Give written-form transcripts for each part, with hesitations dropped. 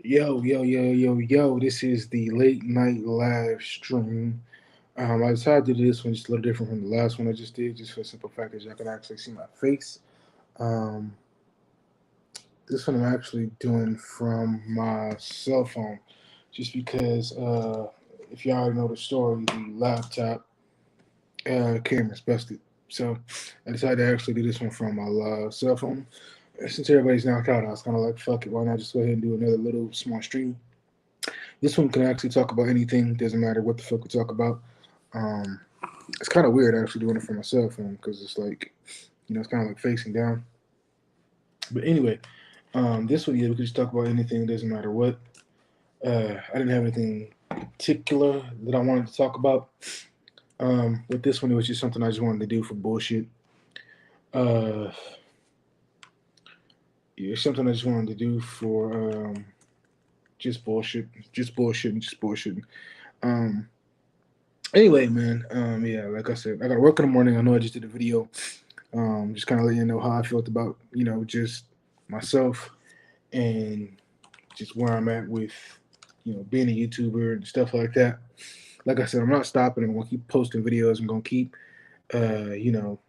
Yo. This is the late night live stream. I decided to do this one just a little different from the last one I just did, just for the simple fact that y'all can actually see my face. Um, this one I'm actually doing from my cell phone, just because if y'all already know the story, the laptop camera's busted. So I decided to actually do this one from my cell phone. Since everybody's knocked out, I was kind of like, fuck it, why not just go ahead and do another little small stream. This one can actually talk about anything. Doesn't matter what the fuck we talk about. Um, it's kind of weird actually doing it from my cell phone because it's like, it's kind of like facing down. But anyway, this one, yeah, we could just talk about anything. Doesn't matter what. I didn't have anything particular that I wanted to talk about. With this one, it was just something I just wanted to do for bullshit. Uh, yeah, something I just wanted to do for just bullshit, just bullshitting. Um, Anyway, man, yeah, like I said, I got to work in the morning. I know I just did a video, just kind of letting you know how I felt about, just myself and just where I'm at with, being a YouTuber and stuff like that. Like I said, I'm not stopping. I'm gonna keep posting videos. I'm gonna keep, uh, you know,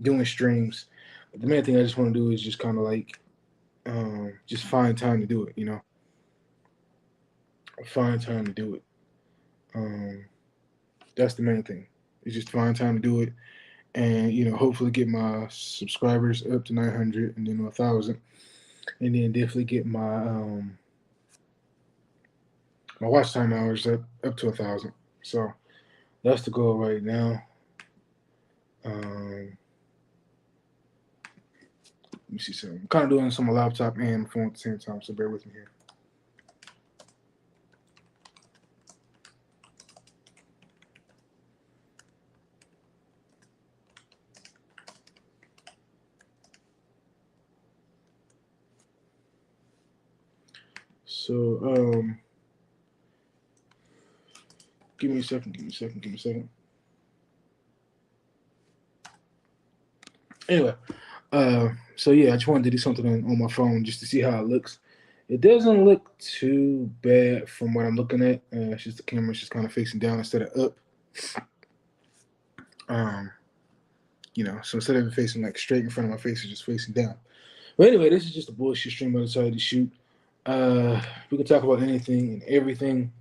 doing streams. But the main thing I just want to do is just kind of like, just find time to do it. Find time to do it. Um, that's the main thing. It's just find time to do it and hopefully get my subscribers up to 900 and then 1,000 and then definitely get my watch time hours up to 1,000. So that's the goal right now. Let me see something. I'm kind of doing this on my laptop and my phone at the same time, so bear with me here. So give me a second, give me a second. Anyway, so yeah, I just wanted to do something on my phone just to see how it looks. It doesn't look too bad from what I'm looking at. It's just the camera's just kind of facing down instead of up. Um, so instead of it facing like straight in front of my face, it's just facing down. But anyway, this is just a bullshit stream I decided to shoot. We can talk about anything and everything.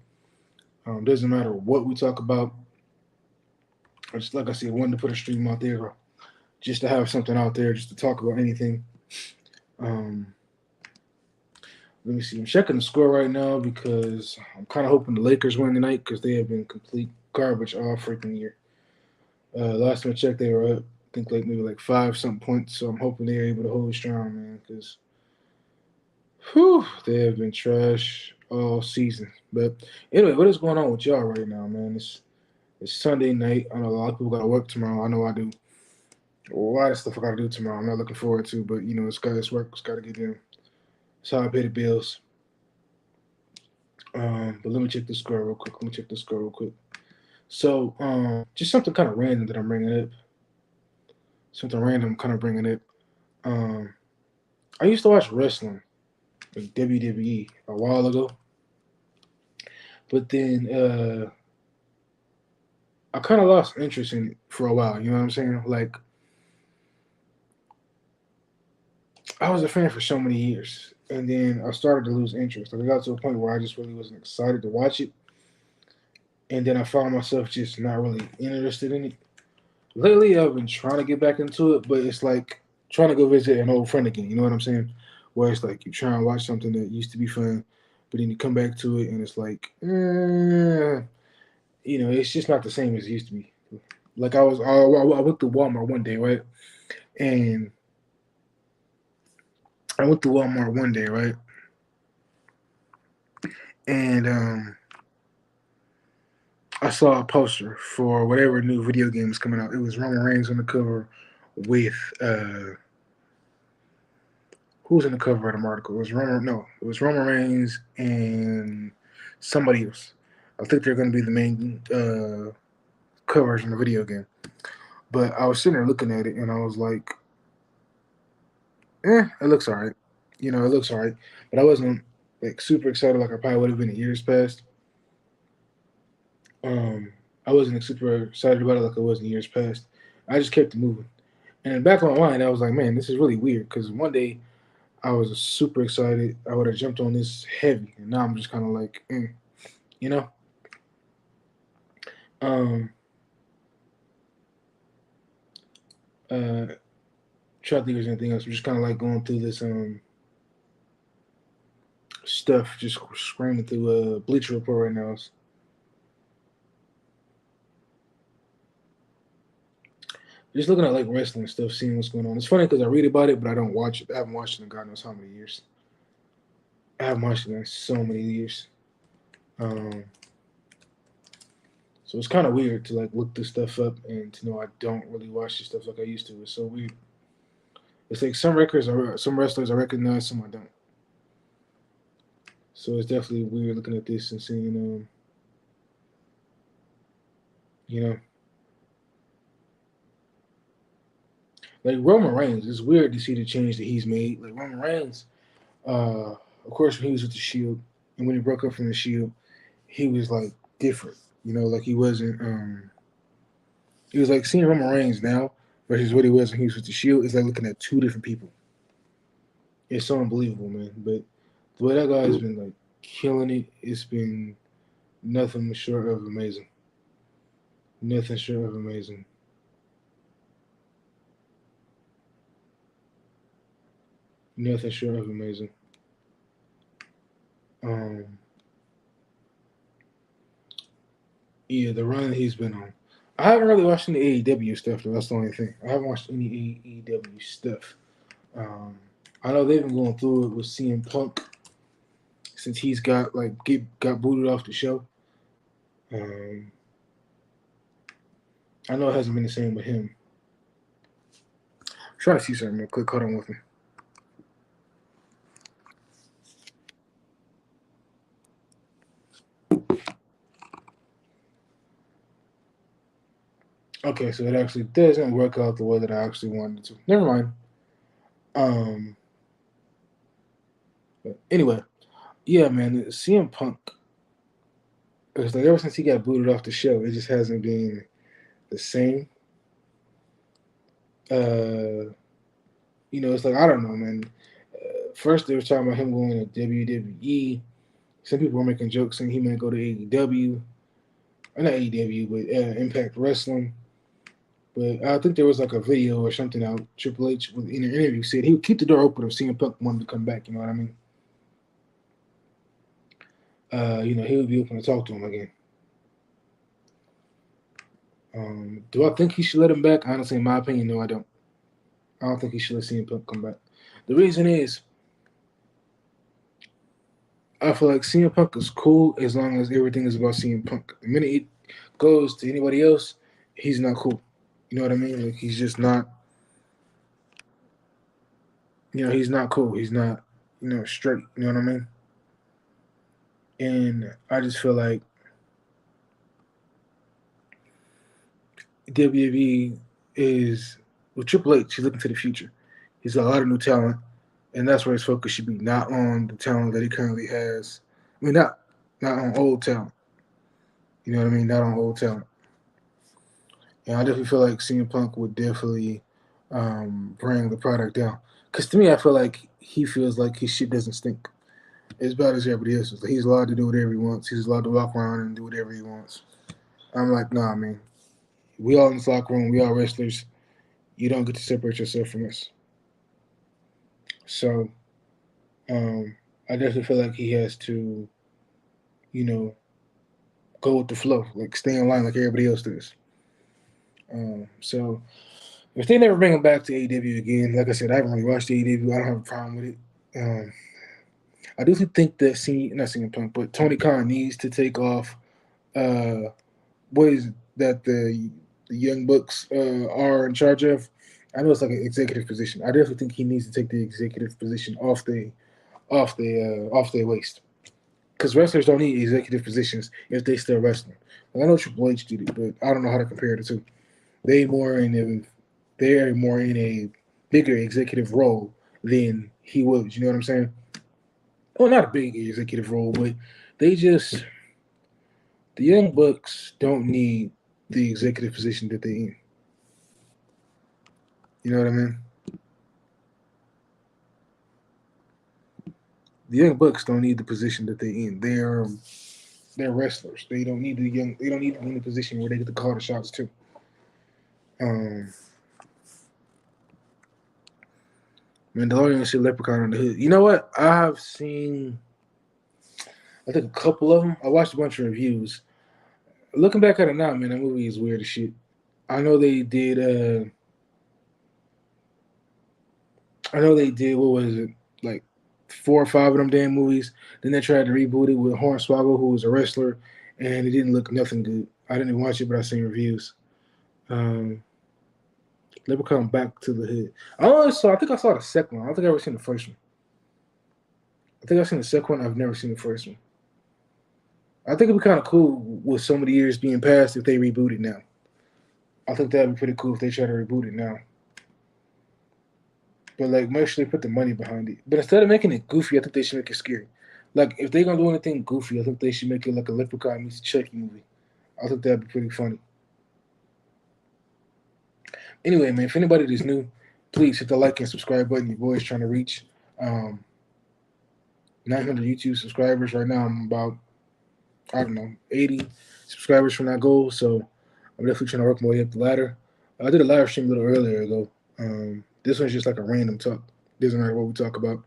Doesn't matter what we talk about. I just like I said, wanted to put a stream out there just to have something out there, just to talk about anything. Um, Let me see. I'm checking the score right now because I'm kind of hoping the Lakers win tonight because they have been complete garbage all freaking year. Last time I checked, they were up, I think like maybe like five something points. So I'm hoping they're able to hold strong, man. Because, they have been trash all season. But anyway, what is going on with y'all right now, man? It's Sunday night. I know a lot of people got to work tomorrow. I know I do. A lot of stuff I got to do tomorrow. I'm not looking forward to, but it's work. It's got to get done. So I pay the bills. But let me check the score real quick. So, just something kind of random that I'm bringing up. Something random kind of bringing up. Um, I used to watch wrestling, like WWE, a while ago, but then I kind of lost interest in it for a while. You know what I'm saying? Like, I was a fan for so many years, and then I started to lose interest. Like, I got to a point where I just really wasn't excited to watch it, and then I found myself just not really interested in it. Lately, I've been trying to get back into it, but it's like trying to go visit an old friend again. You know what I'm saying? Where it's like you try and watch something that used to be fun, but then you come back to it and it's like, it's just not the same as it used to be. Like I went to Walmart one day, right? And I went to Walmart one day, right? And I saw a poster for whatever new video game is coming out. It was Roman Reigns on the cover with who was in the cover of the article? It was Roman. No, it was Roman Reigns and somebody else. I think they're going to be the main covers in the video game. But I was sitting there looking at it, and I was like, it looks alright. It looks alright. But I wasn't. like super excited like I probably would have been in years past. I wasn't super excited about it like I was in years past. I just kept it moving. And in the back of my mind, I was like, man, this is really weird because one day I was super excited. I would have jumped on this heavy, and now I'm just kind of like, you know. Um, uh, Try to think of anything else. I'm just kind of like going through this stuff, just screaming through Bleacher Report right now. Just looking at like wrestling stuff, seeing what's going on. It's funny because I read about it, but I don't watch it. I haven't watched it in God knows how many years. I haven't watched it in so many years. Um, so it's kind of weird to like look this stuff up and to know I don't really watch this stuff like I used to. It's so weird. It's like some wrestlers I recognize, some I don't. So it's definitely weird looking at this and seeing, you know, like Roman Reigns. It's weird to see the change that he's made. Like Roman Reigns, of course, when he was with the Shield and when he broke up from the Shield, he was like different. You know, like he wasn't. It was like seeing Roman Reigns now versus what he was when he was with the Shield. It's like looking at two different people. It's so unbelievable, man. But the way that guy's been like killing it, it's been nothing short of amazing. Nothing short of amazing. Nothing short of amazing. Um, yeah, the run he's been on. I haven't really watched any AEW stuff though. That's the only thing. I haven't watched any AEW stuff. Um, I know they've been going through it with CM Punk since he's got booted off the show. Um, I know it hasn't been the same with him. I'm trying to see something real quick. Hold on with me. Okay, so it actually doesn't work out the way that I actually wanted it to. Never mind. Um, but anyway, yeah, man, CM Punk. It's like ever since he got booted off the show, it just hasn't been the same. Uh, it's like I don't know, man. First they were talking about him going to WWE. Some people were making jokes saying he might go to AEW, or not AEW, but Impact Wrestling. But I think there was like a video or something out. Triple H in an interview said he would keep the door open if CM Punk wanted to come back. You know what I mean? He would be open to talk to him again. Do I think he should let him back? Honestly, in my opinion, no, I don't. I don't think he should let CM Punk come back. The reason is, I feel like CM Punk is cool as long as everything is about CM Punk. The minute it goes to anybody else, he's not cool. You know what I mean? Like he's just not. He's not cool. He's not. Straight. You know what I mean? And I just feel like WWE is with Triple H. He's looking to the future. He's got a lot of new talent, and that's where his focus should be. Not on the talent that he currently has. I mean, not on old talent. You know what I mean? Not on old talent. And I definitely feel like CM Punk would definitely bring the product down. Because to me, I feel like he feels like his shit doesn't stink as bad as everybody else's. Like he's allowed to do whatever he wants. He's allowed to walk around and do whatever he wants. I'm like, nah, man. We all in this locker room. We all wrestlers. You don't get to separate yourself from us. So I definitely feel like he has to, you know, go with the flow, like stay in line like everybody else does. So if they never bring him back to AEW again, like I said, I haven't really watched AEW. I don't have a problem with it. I do think that not CM Punk, but Tony Khan needs to take off. Uh, what is it that the Young Bucks are in charge of? I know it's like an executive position. I definitely think he needs to take the executive position off their waist. Because wrestlers don't need executive positions if they still wrestling. Like, I know Triple H did it, but I don't know how to compare the two. They more in a, they're more in a bigger executive role than he was. You know what I'm saying? well, not a big executive role, but they just the Young Bucks don't need the executive position that they in. You know what I mean? The Young Bucks don't need the position that they in. They're wrestlers. They don't need the young. They don't need to be in a position where they get to call the shots too. Um, Mandalorian shit, Leprechaun on the Hood. You know what? I have seen. I think a couple of them. I watched a bunch of reviews. Looking back at it now, man, that movie is weird as shit. I know they did. I know they did. What was it? Like 4 or 5 of them damn movies. Then they tried to reboot it with Hornswoggle, who was a wrestler, and it didn't look nothing good. I didn't even watch it, but I seen reviews. Um, Leprechaun Back to the Hood. I think I saw the second one. I don't think I ever seen the first one. I think I've seen the second one. I've never seen the first one. I think it'd be kind of cool with so many years being passed if they reboot it now. I think that'd be pretty cool if they try to reboot it now. But like, make sure they put the money behind it. But instead of making it goofy, I think they should make it scary. Like, if they're gonna do anything goofy, I think they should make it like a Leprechaun meets Chucky movie. I think that'd be pretty funny. Anyway, man, if anybody that's new, please hit the like and subscribe button. Your boy's trying to reach um, 900 YouTube subscribers right now. I'm about, I don't know, 80 subscribers from that goal. So I'm definitely trying to work my way up the ladder. I did a live stream a little earlier ago. This one's just like a random talk. Doesn't matter what we talk about,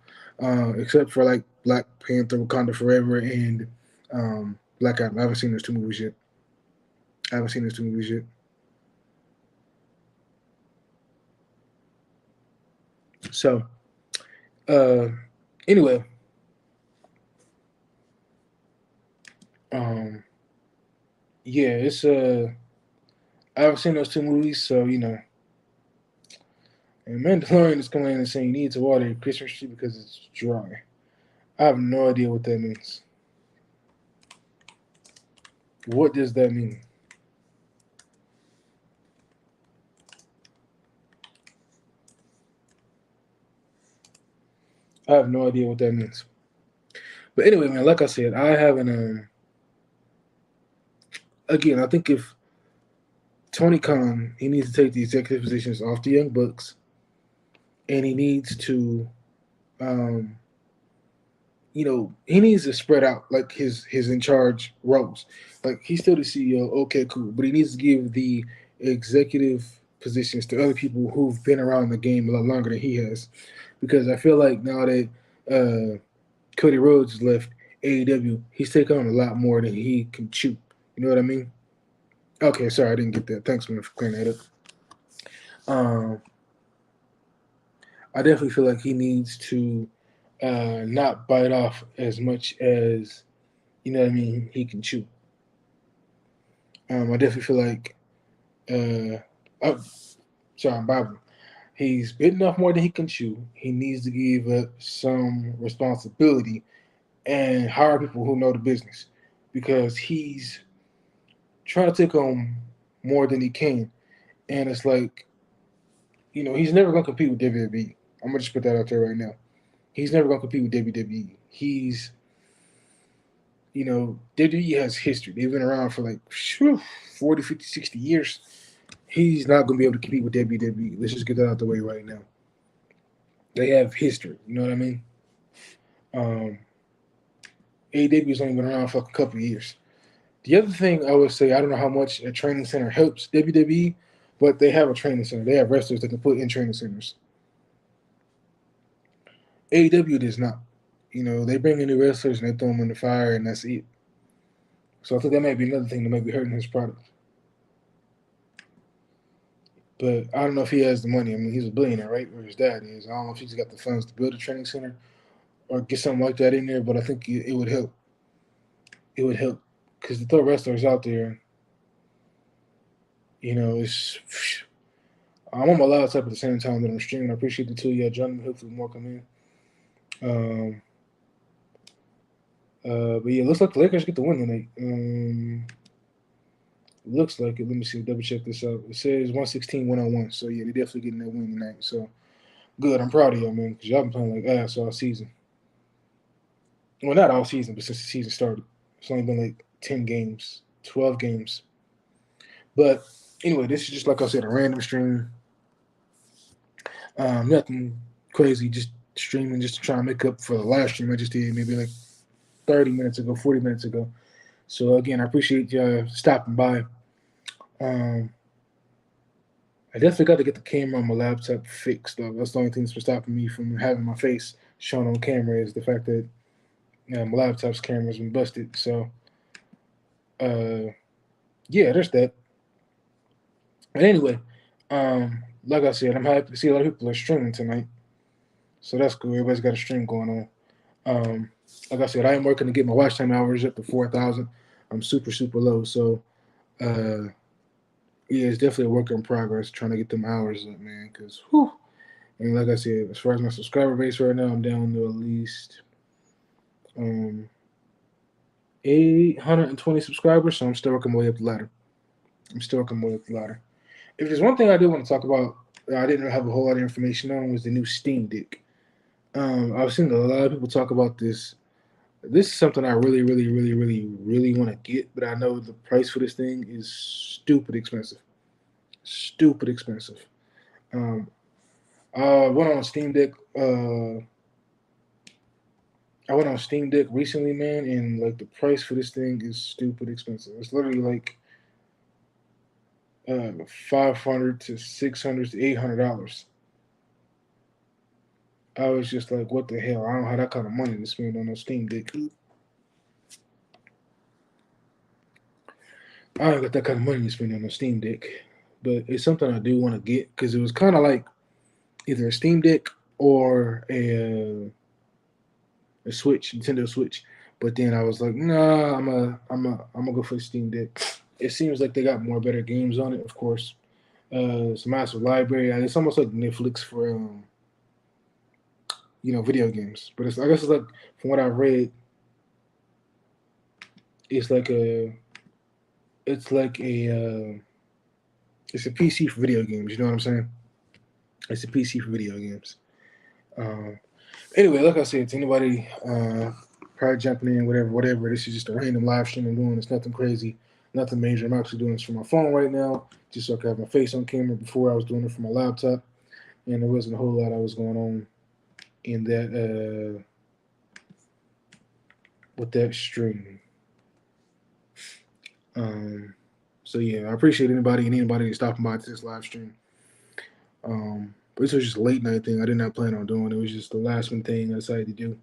except for like Black Panther, Wakanda Forever, and Black Adam. I haven't seen those two movies yet. So, uh, anyway, um, yeah, it's I haven't seen those two movies, so you know. And Mandalorian is coming in and saying you need to water your Christmas tree because it's dry. I have no idea what that means. What does that mean? I have no idea what that means. But anyway, man, like I said, I haven't. Again, I think if Tony Khan, he needs to take the executive positions off the Young Bucks, and he needs to, um, he needs to spread out like his in charge roles. Like he's still the CEO, okay, cool, but he needs to give the executive positions to other people who've been around the game a lot longer than he has, because I feel like now that uh, Cody Rhodes left AEW, he's taking on a lot more than he can chew. You know what I mean? Okay, sorry, I didn't get that. Thanks, man, for clearing that up. Um, I definitely feel like he needs to not bite off as much as what I mean he can chew. I definitely feel like oh, sorry, I'm babbling. He's bitten off more than he can chew. He needs to give up some responsibility and hire people who know the business because he's trying to take on more than he can, and it's like he's never gonna compete with WWE. I'm gonna just put that out there right now. He's never gonna compete with WWE. WWE has history. They've been around for like 40, 50, 60 years. He's not going to be able to compete with WWE. Let's just get that out the way right now. They have history. You know what I mean? Um, AEW's only been around for a couple of years. The other thing I would say, I don't know how much a training center helps WWE, but they have a training center. They have wrestlers that can put in training centers. AEW does not. They bring in new wrestlers and they throw them in the fire, and that's it. So I think that might be another thing that might be hurting his product. But I don't know if he has the money. I mean, he's a billionaire, right? Or his dad is. I don't know if he's got the funds to build a training center or get something like that in there. But I think it would help. It would help because the throw wrestlers out there, it's. I'm on my laptop at the same time that I'm streaming. I appreciate the two of y'all joining me. Hopefully more come in. But yeah, looks like the Lakers get the win tonight. Looks like it. Let me see. Double check this out. It says 116-101. So yeah, they're definitely getting that win tonight. So good. I'm proud of y'all, man, because y'all been playing like ass all season. Well, not all season, but since the season started, it's only been like 10 games, 12 games. But anyway, this is just like I said, a random stream. Nothing crazy, just streaming just to try and make up for the last stream I just did maybe like 30 minutes ago, 40 minutes ago. So again, I appreciate you stopping by. Um, I definitely got to get the camera on my laptop fixed though. That's the only thing that's been stopping me from having my face shown on camera is the fact that my laptop's camera's been busted. So uh, yeah, there's that. But anyway, like I said, I'm happy to see a lot of people are streaming tonight. So that's cool. Everybody's got a stream going on. Um, like I said, I am working to get my watch time hours up to 4,000. I'm super, super low. So, uh, yeah, it's definitely a work in progress trying to get them hours up, man. Because, whew. And like I said, as far as my subscriber base right now, I'm down to at least um, 820 subscribers. So I'm still working my way up the ladder. I'm still working my way up the ladder. If there's one thing I did want to talk about, I didn't have a whole lot of information on, was the new Steam Deck. I've seen a lot of people talk about this. This is something I really, really, really, really, really want to get, but I know the price for this thing is stupid expensive. Stupid expensive. Um, I went on Steam Deck. I went on Steam Deck recently, man, and like the price for this thing is stupid expensive. It's literally like 500 to 600 to $800. I was just like, what the hell? I don't have that kind of money to spend on a Steam Deck. I don't got that kind of money to spend on a Steam Deck, but it's something I do want to get because it was kind of like either a Steam Deck or a Switch, Nintendo Switch. But then I was like, nah, I'm gonna go for the Steam Deck. It seems like they got more better games on it, of course. It's a massive library. It's almost like Netflix for video games. But I guess it's like from what I've read, it's like a it's like it's a PC for video games. You know what I'm saying? It's a PC for video games. Um, Anyway, like I said, to anybody probably jumping in, whatever. This is just a random live stream I'm doing. It's nothing crazy, nothing major. I'm actually doing this from my phone right now, just so I can have my face on camera. Before I was doing it from my laptop, and there wasn't a whole lot that was going on in that with that stream. Um, so yeah, I appreciate anybody that's stopping by to this live stream. But this was just a late night thing. I did not plan on doing. It was just the last one thing I decided to do.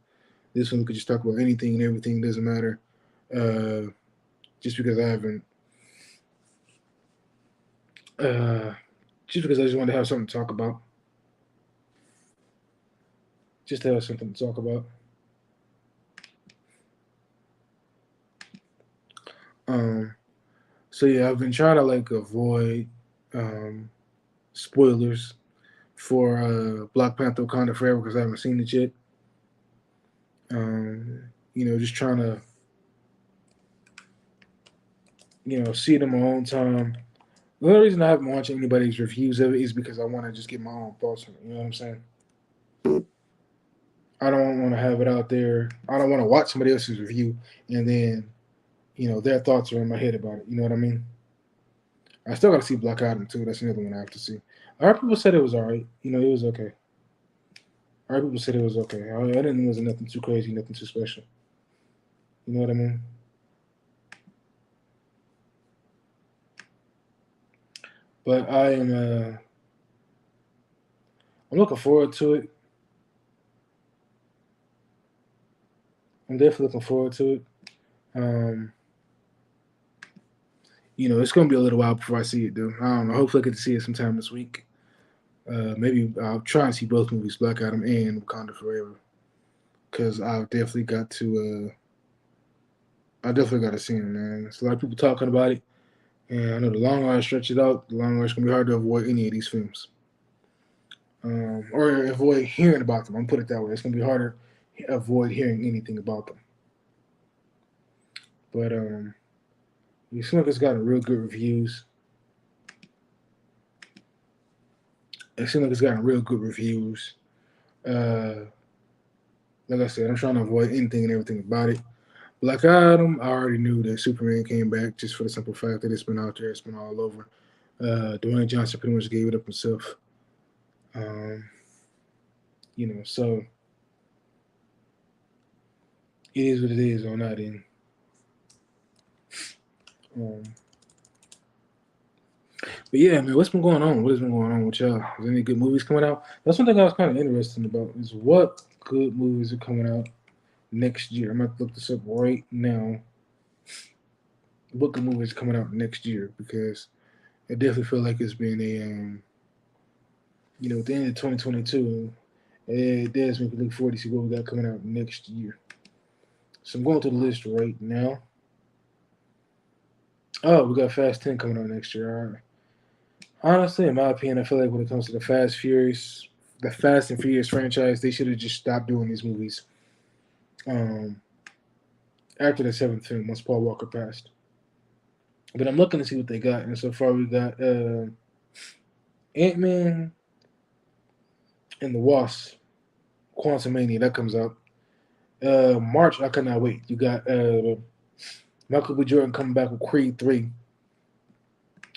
This one we could just talk about anything and everything. Doesn't matter. Uh, just because I haven't, uh, just because I just wanted to have something to talk about. Just to have something to talk about. Um, so yeah, I've been trying to like avoid um, spoilers for Black Panther: Wakanda Forever because I haven't seen it yet. Just trying to see it in my own time. The only reason I haven't watched anybody's reviews of it is because I want to just get my own thoughts on it. You know what I'm saying? I don't want to have it out there. I don't want to watch somebody else's review and then their thoughts are in my head about it. You know what I mean? I still got to see Black Adam too. That's another one I have to see. A lot of people said it was all right. It was okay. A lot of people said it was okay. I didn't think it was nothing too crazy, nothing too special. You know what I mean? But I'm looking forward to it. I'm definitely looking forward to it. Um, it's gonna be a little while before I see it, though. I don't know. Hopefully, I get to see it sometime this week. Maybe I'll try and see both movies, Black Adam and Wakanda Forever, because I've definitely got to. I definitely got to see them, man. There's a lot of people talking about it, and I know the longer I stretch it out, the longer it's gonna be hard to avoid any of these films, or avoid hearing about them. I'm put it that way. It's gonna be harder to avoid hearing anything about them. But it seems like it's gotten real good reviews. It seems like it's gotten real good reviews. Uh, Like I said, I'm trying to avoid anything and everything about it. Black Adam, I already knew that Superman came back just for the simple fact that it's been out there, it's been all over. Dwayne Johnson pretty much gave it up himself. Um, so it is what it is on that end. Um, but yeah, man, what's been going on? What has been going on with y'all? Is any good movies coming out? That's one thing I was kind of interested about is what good movies are coming out next year. I'm gonna look this up right now. What good movies are coming out next year because I definitely feel like it's been a at the end of 2022, it does make me look forward to see what we got coming out next year. So I'm going to the list right now. Oh, we got Fast 10 coming out next year. All right. Honestly, in my opinion, I feel like when it comes to the Fast and Furious franchise, they should have just stopped doing these movies um, after the seventh film once Paul Walker passed. But I'm looking to see what they got, and so far we got Ant-Man and the Wasp, Quantumania, that comes out. March, I cannot wait. You got Michael B. Jordan coming back with Creed 3.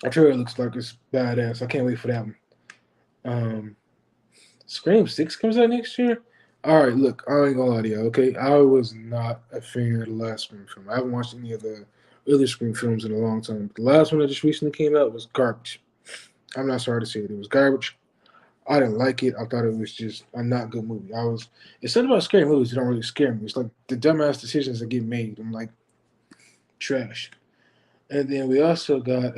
I'm sure it looks like it's badass. I can't wait for that one. Um, Scream 6 comes out next year. All right, look, I ain't gonna lie to you, okay? I was not a fan of the last Scream film. I haven't watched any of the other Scream films in a long time. The last one that just recently came out was garbage. I'm not sorry to say it. It was garbage. I didn't like it. I thought it was just a not good movie. It's something about scary movies that don't really scare me. It's like the dumbass decisions that get made. I'm like, trash. And then we also got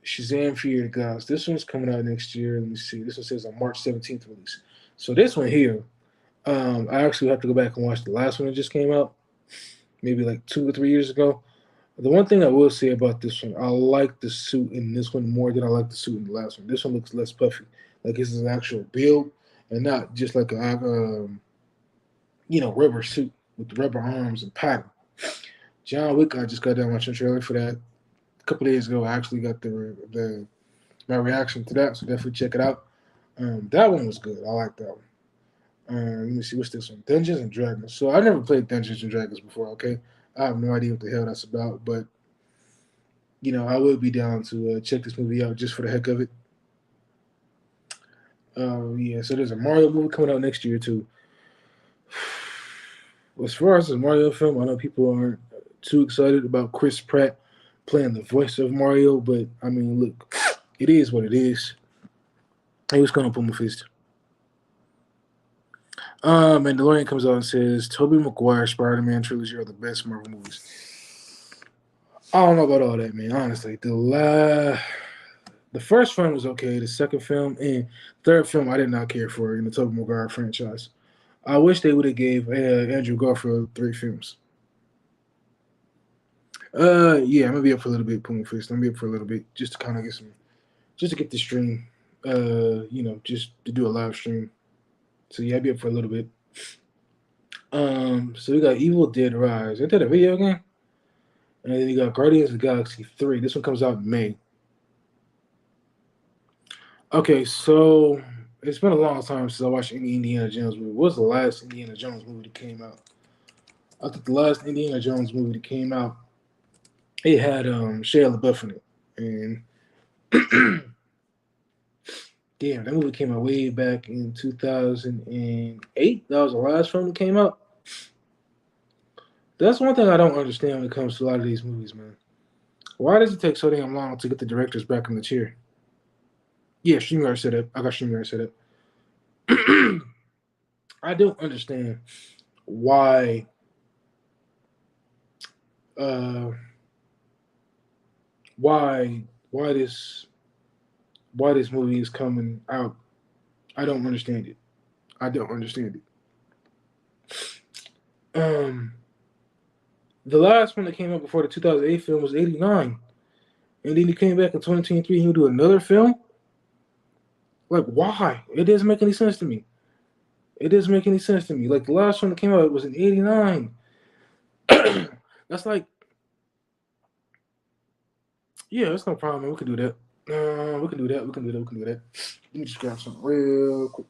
Shazam Fear the Gods. This one's coming out next year. Let me see. This one says on March 17th release. So this one here, I actually have to go back and watch the last one that just came out, maybe like 2 or 3 years ago. The one thing I will say about this one, I like the suit in this one more than I like the suit in the last one. This one looks less puffy, like this is an actual build and not just like a rubber suit with the rubber arms and pattern. John Wick, I just got done watching the trailer for that a couple days ago. I actually got the my reaction to that, so definitely check it out. That one was good. I like that one. Let me see, what's this one? Dungeons and Dragons. So I never played Dungeons and Dragons before. Okay, I have no idea what the hell that's about, but I would be down to check this movie out just for the heck of it. Yeah, so there's a Mario movie coming out next year too. As far as the Mario film, I know people aren't too excited about Chris Pratt playing the voice of Mario, but I mean, look, it is what it is. Hey, what's going on, Puma Fist? Mandalorian comes out and says Tobey Maguire Spider-Man trilogy are the best Marvel movies. I don't know about all that, man. Honestly, the first film was okay. The second film and third film, I did not care for in the Tobey Maguire franchise. I wish they would have gave Andrew Garfield 3 films. Yeah, I'm gonna be up for a little bit, Puma Fist. I'm gonna be up for a little bit just to kind of just to get the stream. Just to do a live stream. So yeah, I'll be up for a little bit. So we got Evil Dead Rise. Ain't that a video game? And then you got Guardians of the Galaxy 3. This one comes out in May. Okay, so it's been a long time since I watched any Indiana Jones movie. What was the last Indiana Jones movie that came out? I think the last Indiana Jones movie that came out, it had Shia LaBeouf in it. And damn, that movie came out way back in 2008. That was the last film that came out. That's one thing I don't understand when it comes to a lot of these movies, man. Why does it take so damn long to get the directors back in the chair? Yeah, StreamYard set up. I got StreamYard set up. I don't understand why uh why this movie is coming out. I don't understand it. I don't understand it. The last one that came out before the 2008 film was 89. And then he came back in 2023 and he'll do another film? Like, why? It doesn't make any sense to me. It doesn't make any sense to me. Like, the last one that came out was in 89. That's like, yeah, that's no problem, man. We can do that. We can do that. We can do that. Let me just grab something real quick.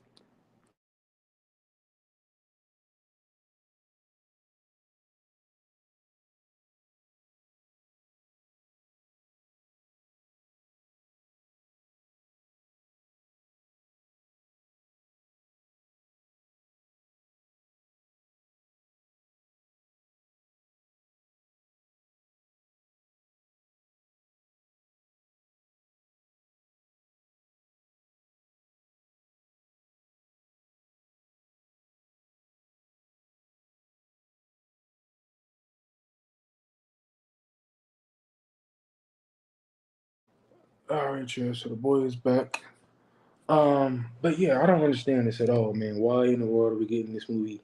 All right, yeah. So the boy is back. But yeah, I don't understand this at all, man. Why in the world are we getting this movie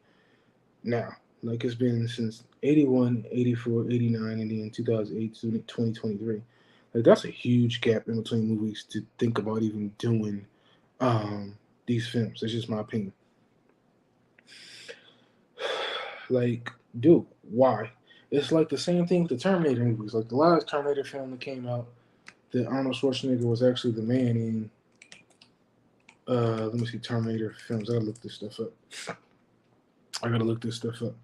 now? Like it's been since 81, 84, 89, and then 2008 to 2023. Like that's a huge gap in between movies to think about even doing um these films. That's just my opinion. Like, dude, why? It's like the same thing with the Terminator movies. Like the last Terminator film that came out, that Arnold Schwarzenegger was actually the man in. Let me see Terminator films. I gotta look this stuff up. I gotta look this stuff up.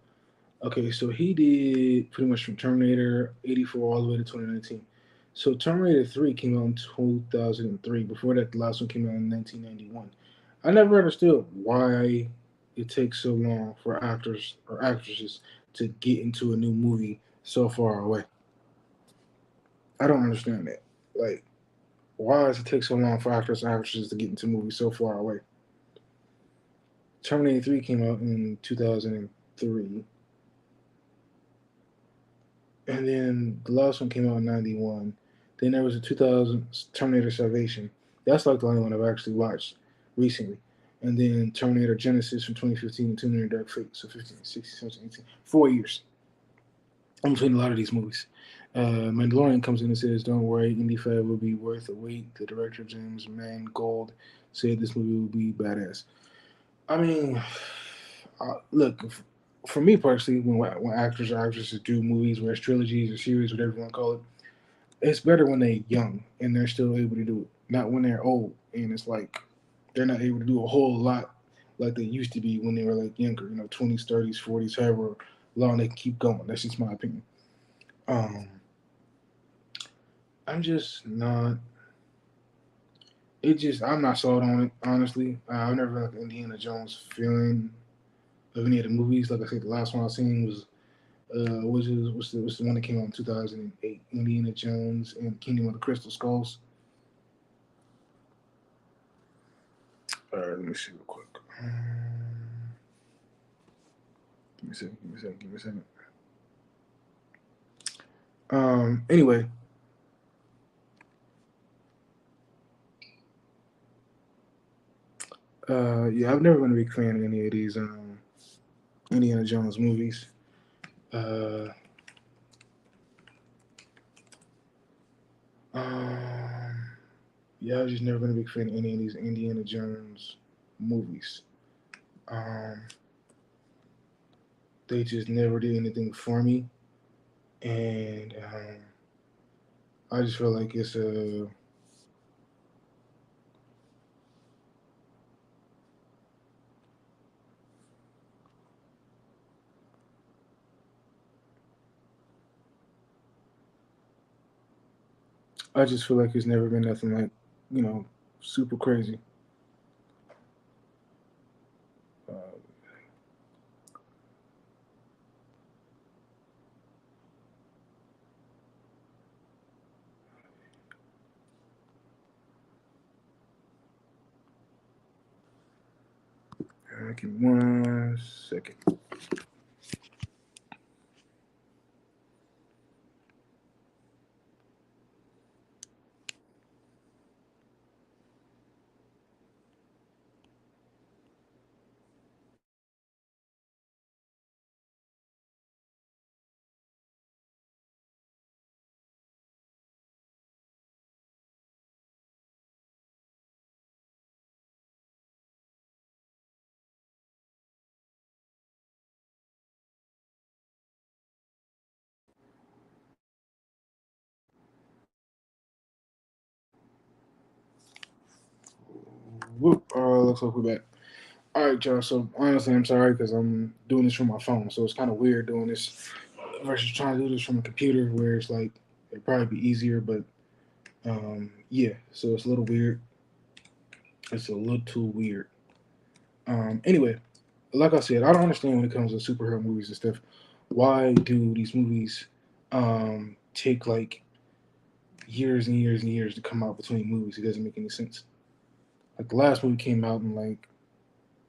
Okay, so he did pretty much from Terminator 84 all the way to 2019. So Terminator 3 came out in 2003. Before that, the last one came out in 1991. I never understood why it takes so long for actors or actresses to get into a new movie so far away. I don't understand that. Like, why does it take so long for actors and actresses to get into movies so far away? Terminator 3 came out in 2003, and then the last one came out in 91. Then there was a 2000 Terminator Salvation. That's like the only one I've actually watched recently. And then Terminator Genesis from 2015 and Terminator Dark Fate. So 15, 16, 17, 18. 4 years. I'm between a lot of these movies. Mandalorian comes in and says, "Don't worry, Indy 5 will be worth the wait." The director, James Mangold, said this movie will be badass. I mean, look, for me personally, when actors or actresses do movies, whether it's trilogies or series, whatever you want to call it, it's better when they're young and they're still able to do it, not when they're old and it's like they're not able to do a whole lot like they used to be when they were like younger, 20s, 30s, 40s, however long they can keep going. That's just my opinion. Um, I'm just not. I'm not sold on it, honestly. I've never had like Indiana Jones feeling of any of the movies. Like I said, the last one I seen was what's the one that came out in 2008? Indiana Jones and Kingdom of the Crystal Skulls. All right, let me see real quick. Give me a second. Give me a second. Give me a second. Anyway, yeah, I've never been a big fan of any of these Indiana Jones movies. Uh, um, yeah, I've just never been a big fan of any of these Indiana Jones movies. Um, they just never did anything for me, and I just feel like it's a. I just feel like it's never been nothing like, you know, super crazy. Uh, give me 1 second. Whoop. Looks like we're back. All right, y'all. So honestly, I'm sorry because I'm doing this from my phone, so it's kind of weird doing this versus trying to do this from a computer, where it's like it'd probably be easier, but yeah. So it's a little weird. It's a little weird. Anyway, like I said, I don't understand when it comes to superhero movies and stuff. Why do these movies take like years and years and years to come out between movies? It doesn't make any sense. Like the last movie came out in like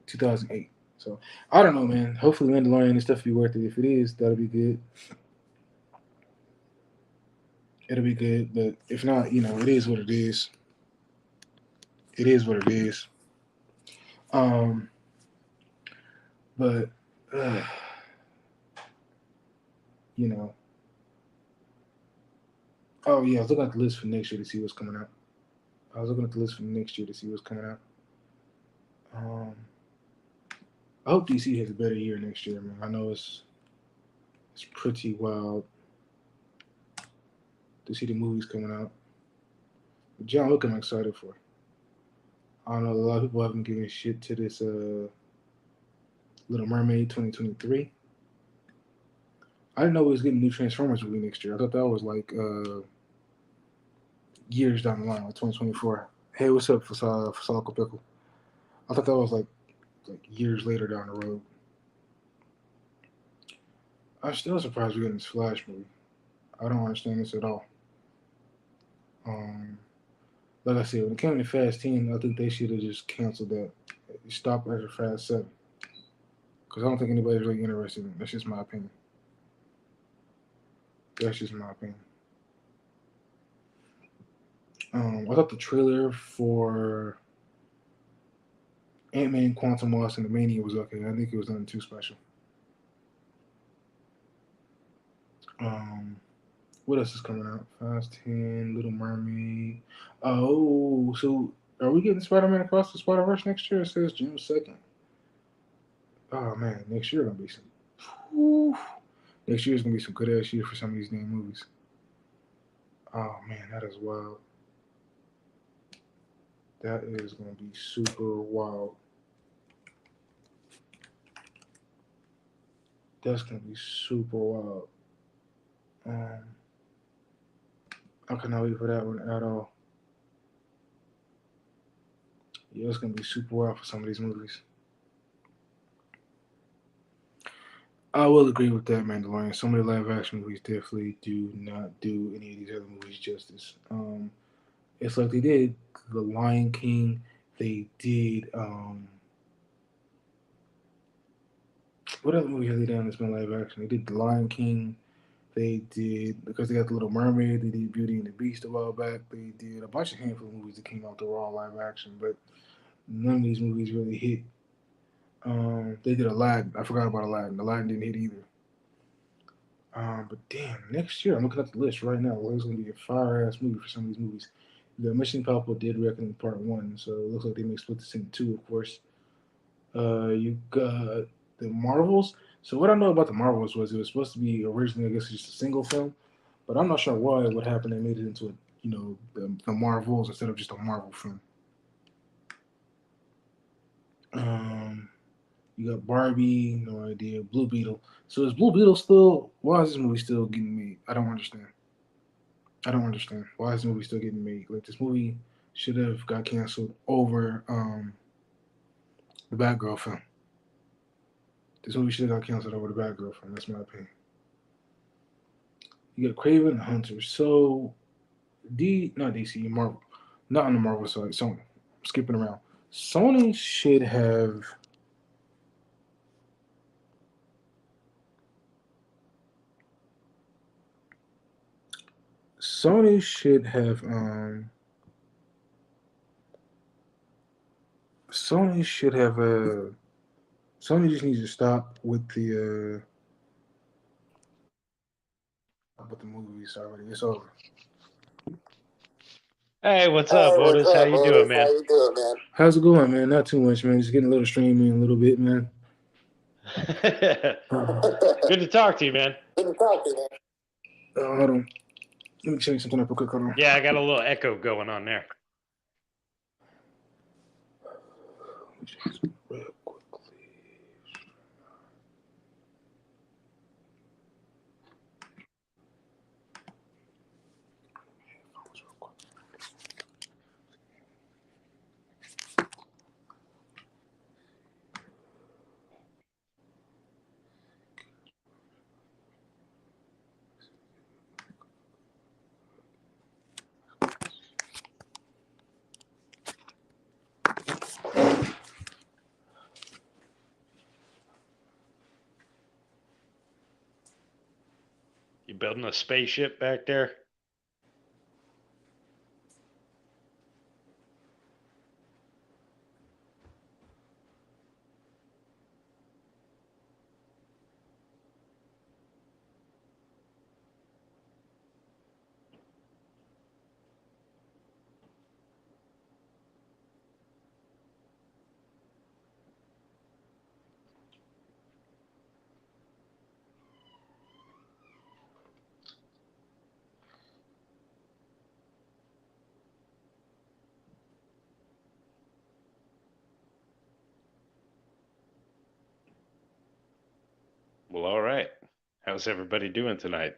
2008. So I don't know, man. Hopefully, Mandalorian and stuff be worth it. If it is, that'll be good. It'll be good, but if not, it is what it is. It is what it is. Um, but uh, you know, oh yeah, I was looking at the list for next year to see what's coming out. I was looking at the list for next year to see what's coming out. Um, I hope DC has a better year next year, man. I know it's pretty wild to see the movies coming out. John Wick, I'm excited for. I don't know, a lot of people haven't given shit to this Little Mermaid 2023. I didn't know we was getting new Transformers movie next year. I thought that was like years down the line, like 2024. Hey, what's up, Fasal Pickle? I thought that was like years later down the road. I'm still surprised we're getting this Flash movie. I don't understand this at all. Um, like I said, when it came to Fast 10, I think they should have just canceled that. Stop after Fast 7. Because I don't think anybody's really interested in it. That's just my opinion. That's just my opinion. I thought the trailer for Ant-Man Quantum Loss and the Mania was okay. I think it was nothing too special. Um, what else is coming out? Fast 10, Little Mermaid. Oh, so are we getting Spider-Man Across the Spider-Verse next year? It says June 2nd. Oh man, next year gonna be some. Whew. Next year's gonna be some good ass year for some of these damn movies. Oh man, that is wild. That is gonna be super wild. That's gonna be super wild. Um, I cannot wait for that one at all. Yeah, it's gonna be super wild for some of these movies. I will agree with that, Mandalorian. Some of the live action movies definitely do not do any of these other movies justice. It's like they did The Lion King. They did what other movie have they done that's been live action? They did The Lion King. They did because they got the Little Mermaid. They did Beauty and the Beast a while back. They did a bunch of handful of movies that came out that were all live action, but none of these movies really hit. They did Aladdin. I forgot about Aladdin. Aladdin didn't hit either. But damn, next year I'm looking at the list right now. Well, it's gonna be a fire ass movie for some of these movies. You got Mission Impossible Dead Reckoning Part One, so it looks like they may split this into two, of course. You got the Marvels. So what I know about the Marvels was it was supposed to be originally, I guess, just a single film, but I'm not sure why what happened. They made it into the Marvels instead of just a Marvel film. Um, you got Barbie, no idea. Blue Beetle. So is Blue Beetle still? Why is this movie still getting made? I don't understand. I don't understand why is this movie still getting made. Like this movie should have got canceled over the Batgirl film. This movie should have got canceled over the Batgirl film. That's my opinion. You got Craven the Hunter. So not DC, Marvel, not on the Marvel side. Sony. I'm skipping around. Sony should have. Sony should have. Sony should have. Sony just needs to stop with the. With the movies already. It's over. Hey, what's up, Hey, what's Otis? How up, you doing, Otis? How man? you doing, man? How's it going, man? Not too much, man. Just getting a little streaming a little bit, man. Good to talk to you, man. Good to talk to you, man. Hold on. Let me change something up real quick. Hold on. Yeah, I got a little echo going on there. Let me change something real quickly. You building a spaceship back there? Well, all right. How's everybody doing tonight?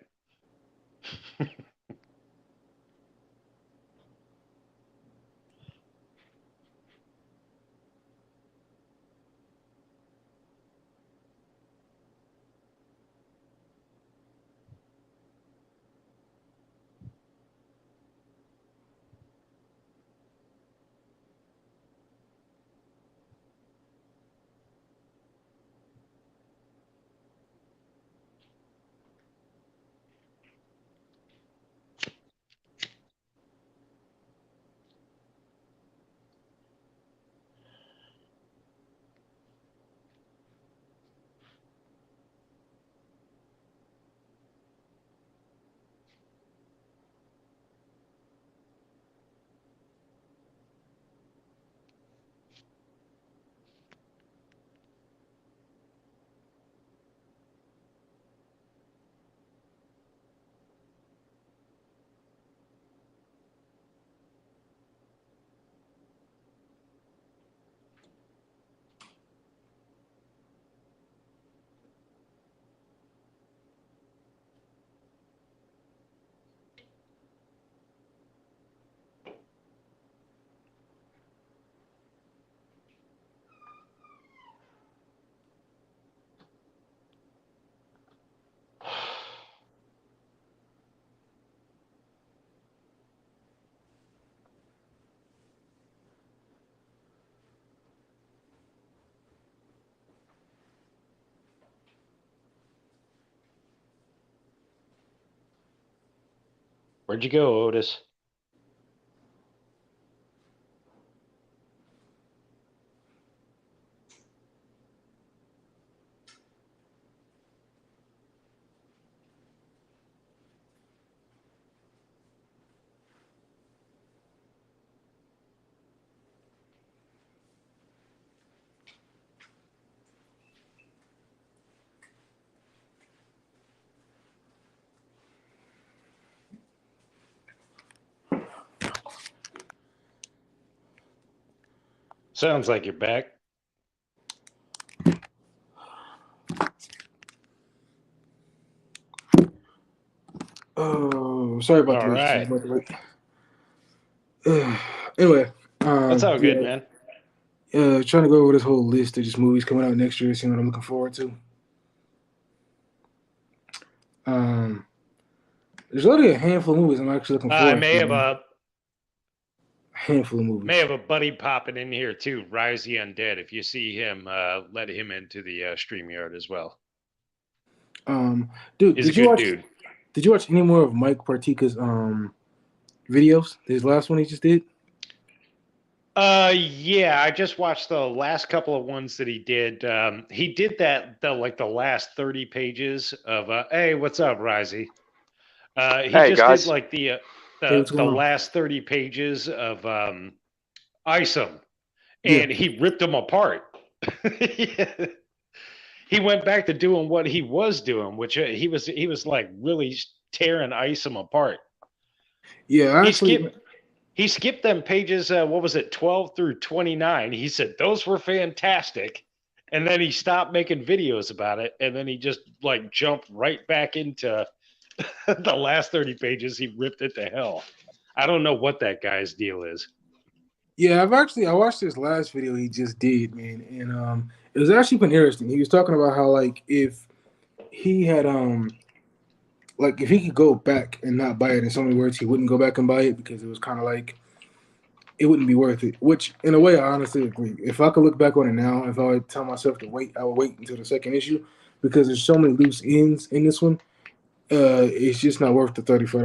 Where'd you go, Otis? Sounds like you're back. Oh, sorry about the All wait. Sorry right. about the wait. Anyway, That's all good, yeah, man. trying to go over this whole list of just movies coming out next year, seeing what I'm looking forward to. Um, there's only a handful of movies I'm actually looking I forward may to. have Man. a A handful of may movies. have a buddy popping in here too. Rise the Undead. If you see him, let him into the stream yard as well. Dude, He's a good dude. Did you watch any more of Mike Partika's videos? His last one he just did. Yeah, I just watched the last couple of ones that he did. He did that the last 30 pages of hey, what's up, Risey? He Hey just did guys. like Hey, what's the going on? last 30 pages of Isom, Yeah, and he ripped them apart. Yeah. He went back to doing what he was doing, which he was like really tearing Isom apart. yeah. He Actually, skipped he skipped them pages. What was it, 12 through 29? He said those were fantastic, and then he stopped making videos about it, and then he just like jumped right back into the last 30 pages. He ripped it to hell. I don't know what that guy's deal is. yeah. I watched this last video he just did, man, and it was actually been interesting. He was talking about how like if he had like if he could go back and not buy it, in so many words, he wouldn't go back and buy it because it was kind of like it wouldn't be worth it. Which, in a way, I honestly agree. If I could look back on it now, if I would tell myself to wait, I would wait until the second issue because there's so many loose ends in this one. It's just not worth the $34.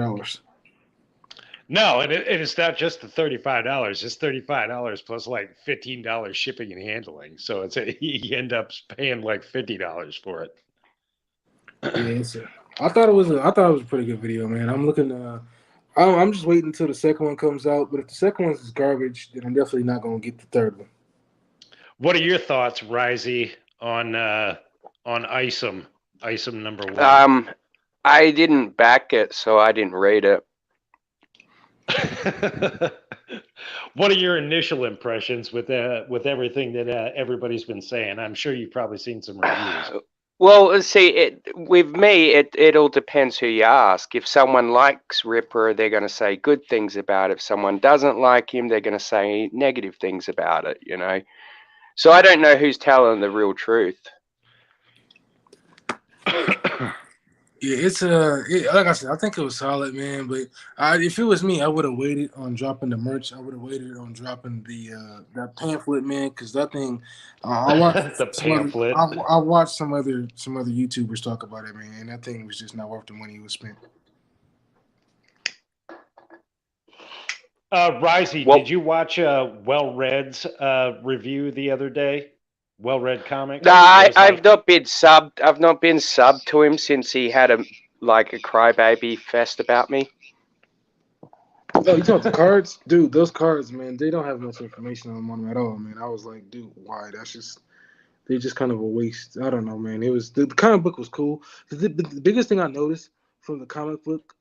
No, and it's not just the $35. It's $35 plus like $15 shipping and handling. So you end up paying like $50 for it. Yeah, I thought it was a pretty good video, man. I'm looking. I'm just waiting until the second one comes out. But if the second one is garbage, then I'm definitely not gonna get the third one. What are your thoughts, Risey, on Isom number 1? I didn't back it, so I didn't rate it. What are your initial impressions with everything that everybody's been saying? I'm sure you've probably seen some reviews. Well, see, with me, it all depends who you ask. If someone likes Ripper, they're going to say good things about it. If someone doesn't like him, they're going to say negative things about it, you know? So I don't know who's telling the real truth. Yeah, it's like I said, I think it was solid, man. But if it was me, I would have waited on dropping the merch. I would have waited on dropping that pamphlet, man, because that thing. I watched The some other. pamphlet. I watched some other YouTubers talk about it, man, and that thing was just not worth the money it was spent. Risey, Well, did you watch Well Red's review the other day? Well Read no, Comics. It was I've like, not been subbed. I've not been subbed to him since he had a crybaby fest about me. Oh, you talking about the cards, dude? Those cards, man, they don't have much information on them at all, man. I was like, dude, why? That's just they're just kind of a waste. I don't know, man. It was the comic book was cool. The biggest thing I noticed from the comic book,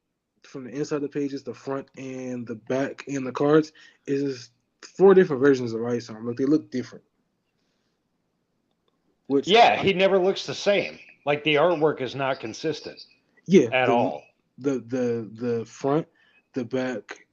from the inside the pages, the front and the back and the cards, is 4 different versions of Ice Arm. Like they look different. Which yeah, he never looks the same. Like the artwork is not consistent yeah, at all. the front, the back,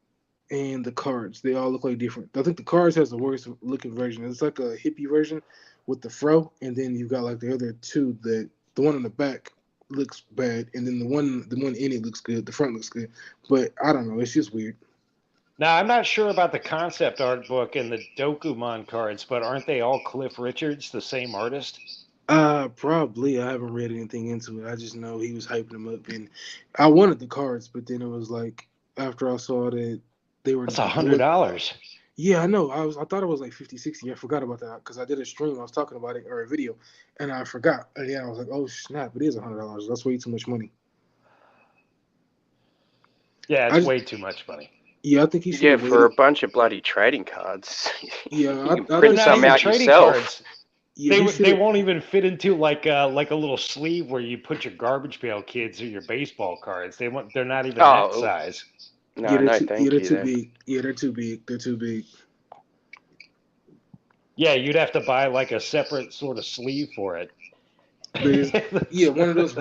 and the cards they all look like different. I think the cards has the worst looking version. It's like a hippie version with the fro, and then you got like the other two that the one on the back looks bad, and then the one in it looks good. The front looks good, but I don't know. It's just weird. Now, I'm not sure about the concept art book and the Dokumon cards, but aren't they all Cliff Richards, the same artist? Probably. I haven't read anything into it. I just know he was hyping them up, and I wanted the cards, but then it was like after I saw that they were That's $100. yeah, I know. I thought it was like 50, 60. I forgot about that because I did a stream. I was talking about it or a video, and I forgot. And yeah, I was like, oh snap! It is $100. That's way too much money. Yeah, I it's just, way too much money. yeah, I think he should Yeah, have for a waited. bunch of bloody trading cards. Yeah, You can I They're print think not he some even should. out trading yourself. cards. Yeah, They he should they have. won't even fit into like a little sleeve where you put your garbage pail kids or your baseball cards. They're not even that Oh, size. Yeah, no, no, yeah, thank they're you too then. big. Yeah, they're too big. They're too big. Yeah, you'd have to buy like a separate sort of sleeve for it. But it's, yeah, one of those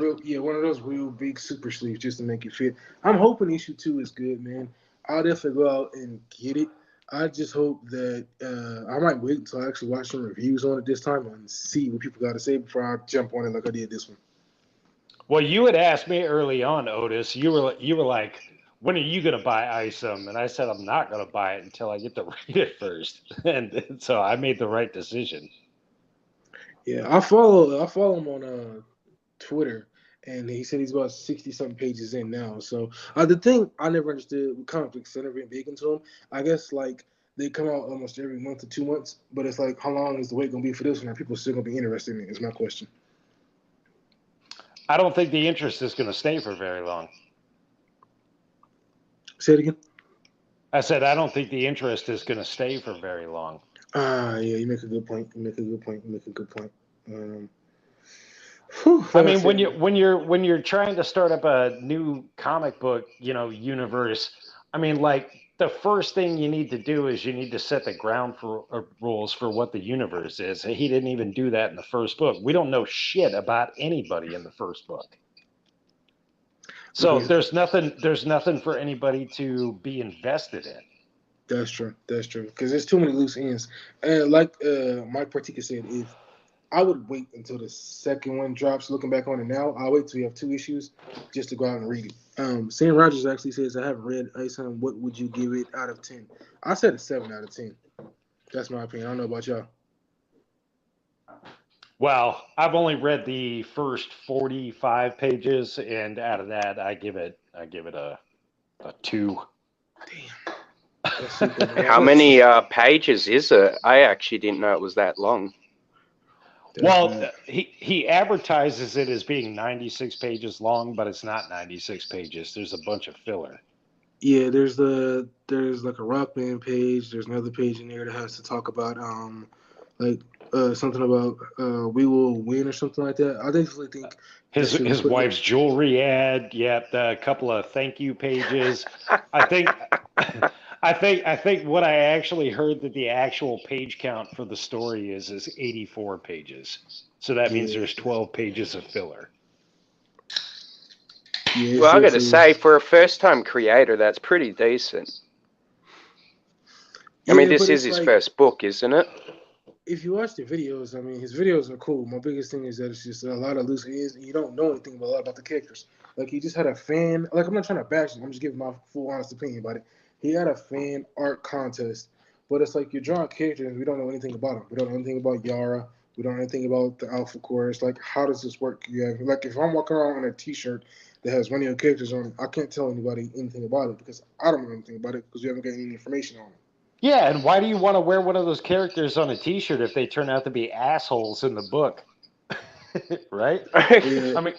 real big super sleeves just to make it fit. I'm hoping issue 2 is good, man. I'll definitely go out and get it. I just hope that I might wait until I actually watch some reviews on it this time and see what people got to say before I jump on it like I did this one. Well, you had asked me early on, Otis. You were like, "When are you going to buy ISOM?" And I said, "I'm not going to buy it until I get to read it first." And so I made the right decision. Yeah, I follow him on Twitter, and he said he's about 60 something pages in now. So the thing I never understood with comic books, I never been big into them. I guess like they come out almost every month or 2 months, but it's like how long is the wait gonna be for this one? Are people still gonna be interested in it? Is my question. I don't think the interest is going to stay for very long. Say it again. I said I don't think the interest is going to stay for very long. Yeah, you make a good point. You make a good point. You make a good point. Whew, I like I mean, said, when you're trying to start up a new comic book, universe. I mean, like the first thing you need to do is you need to set the ground for rules for what the universe is. He didn't even do that in the first book. We don't know shit about anybody in the first book, so okay, there's nothing for anybody to be invested in. that's true. That's true. Because there's too many loose ends. And like Mike Partika said, if I would wait until the second one drops. Looking back on it now, I'll wait till we have 2 issues just to go out and read it. Sam Rogers actually says, I haven't read Ice Hunt. What would you give it out of 10? I said a 7 out of 10. That's my opinion. I don't know about y'all. Well, I've only read the first 45 pages, and out of that, I give it a 2. Damn. That's super, man. How many pages is it? I actually didn't know it was that long. That's Well, bad. he advertises it as being 96 pages long, but it's not 96 pages. There's a bunch of filler. Yeah, there's like a rock band page. There's another page in there that has to talk about like something about we will win or something like that. I definitely think that His should be his put. wife's jewelry ad, yep, a couple of thank you pages. I think I think what I actually heard that the actual page count for the story is 84 pages. So that means Yeah, there's 12 pages of filler. yeah, Well, I got to seriously. say, for a first-time creator, that's pretty decent. I mean, Yeah, this but is it's his like first book, isn't it? if you watch the videos, I mean, his videos are cool. My biggest thing is that it's just a lot of loose ends, and you don't know anything about a lot about the characters. Like he just had a fan. Like I'm not trying to bash him. I'm just giving my full honest opinion about it. He had a fan art contest, but it's like you're drawing characters, and we don't know anything about them. We don't know anything about Yara. We don't know anything about the Alpha Chorus. Like, how does this work? You have like if I'm walking around on a T-shirt that has one of your characters on, I can't tell anybody anything about it because I don't know anything about it because we haven't got any information on it. Yeah, and why do you want to wear one of those characters on a T-shirt if they turn out to be assholes in the book? Right? Yeah, I mean,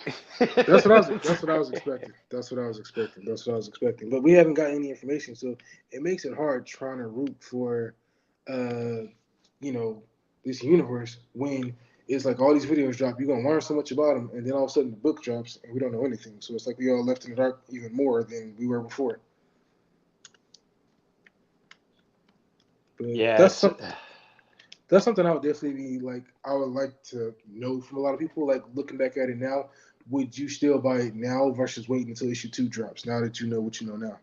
that's what I was. That's what I was expecting. That's what I was expecting. That's what I was expecting. But we haven't got any information, so it makes it hard trying to root for, uh, you know, this universe when it's like all these videos drop. You're gonna learn so much about them, and then all of a sudden the book drops, and we don't know anything. So it's like we all left in the dark even more than we were before. But yeah, it's that's something I would definitely be like. I would like to know from a lot of people. Like looking back at it now, would you still buy it now versus waiting until issue 2 drops? Now that you know what you know now.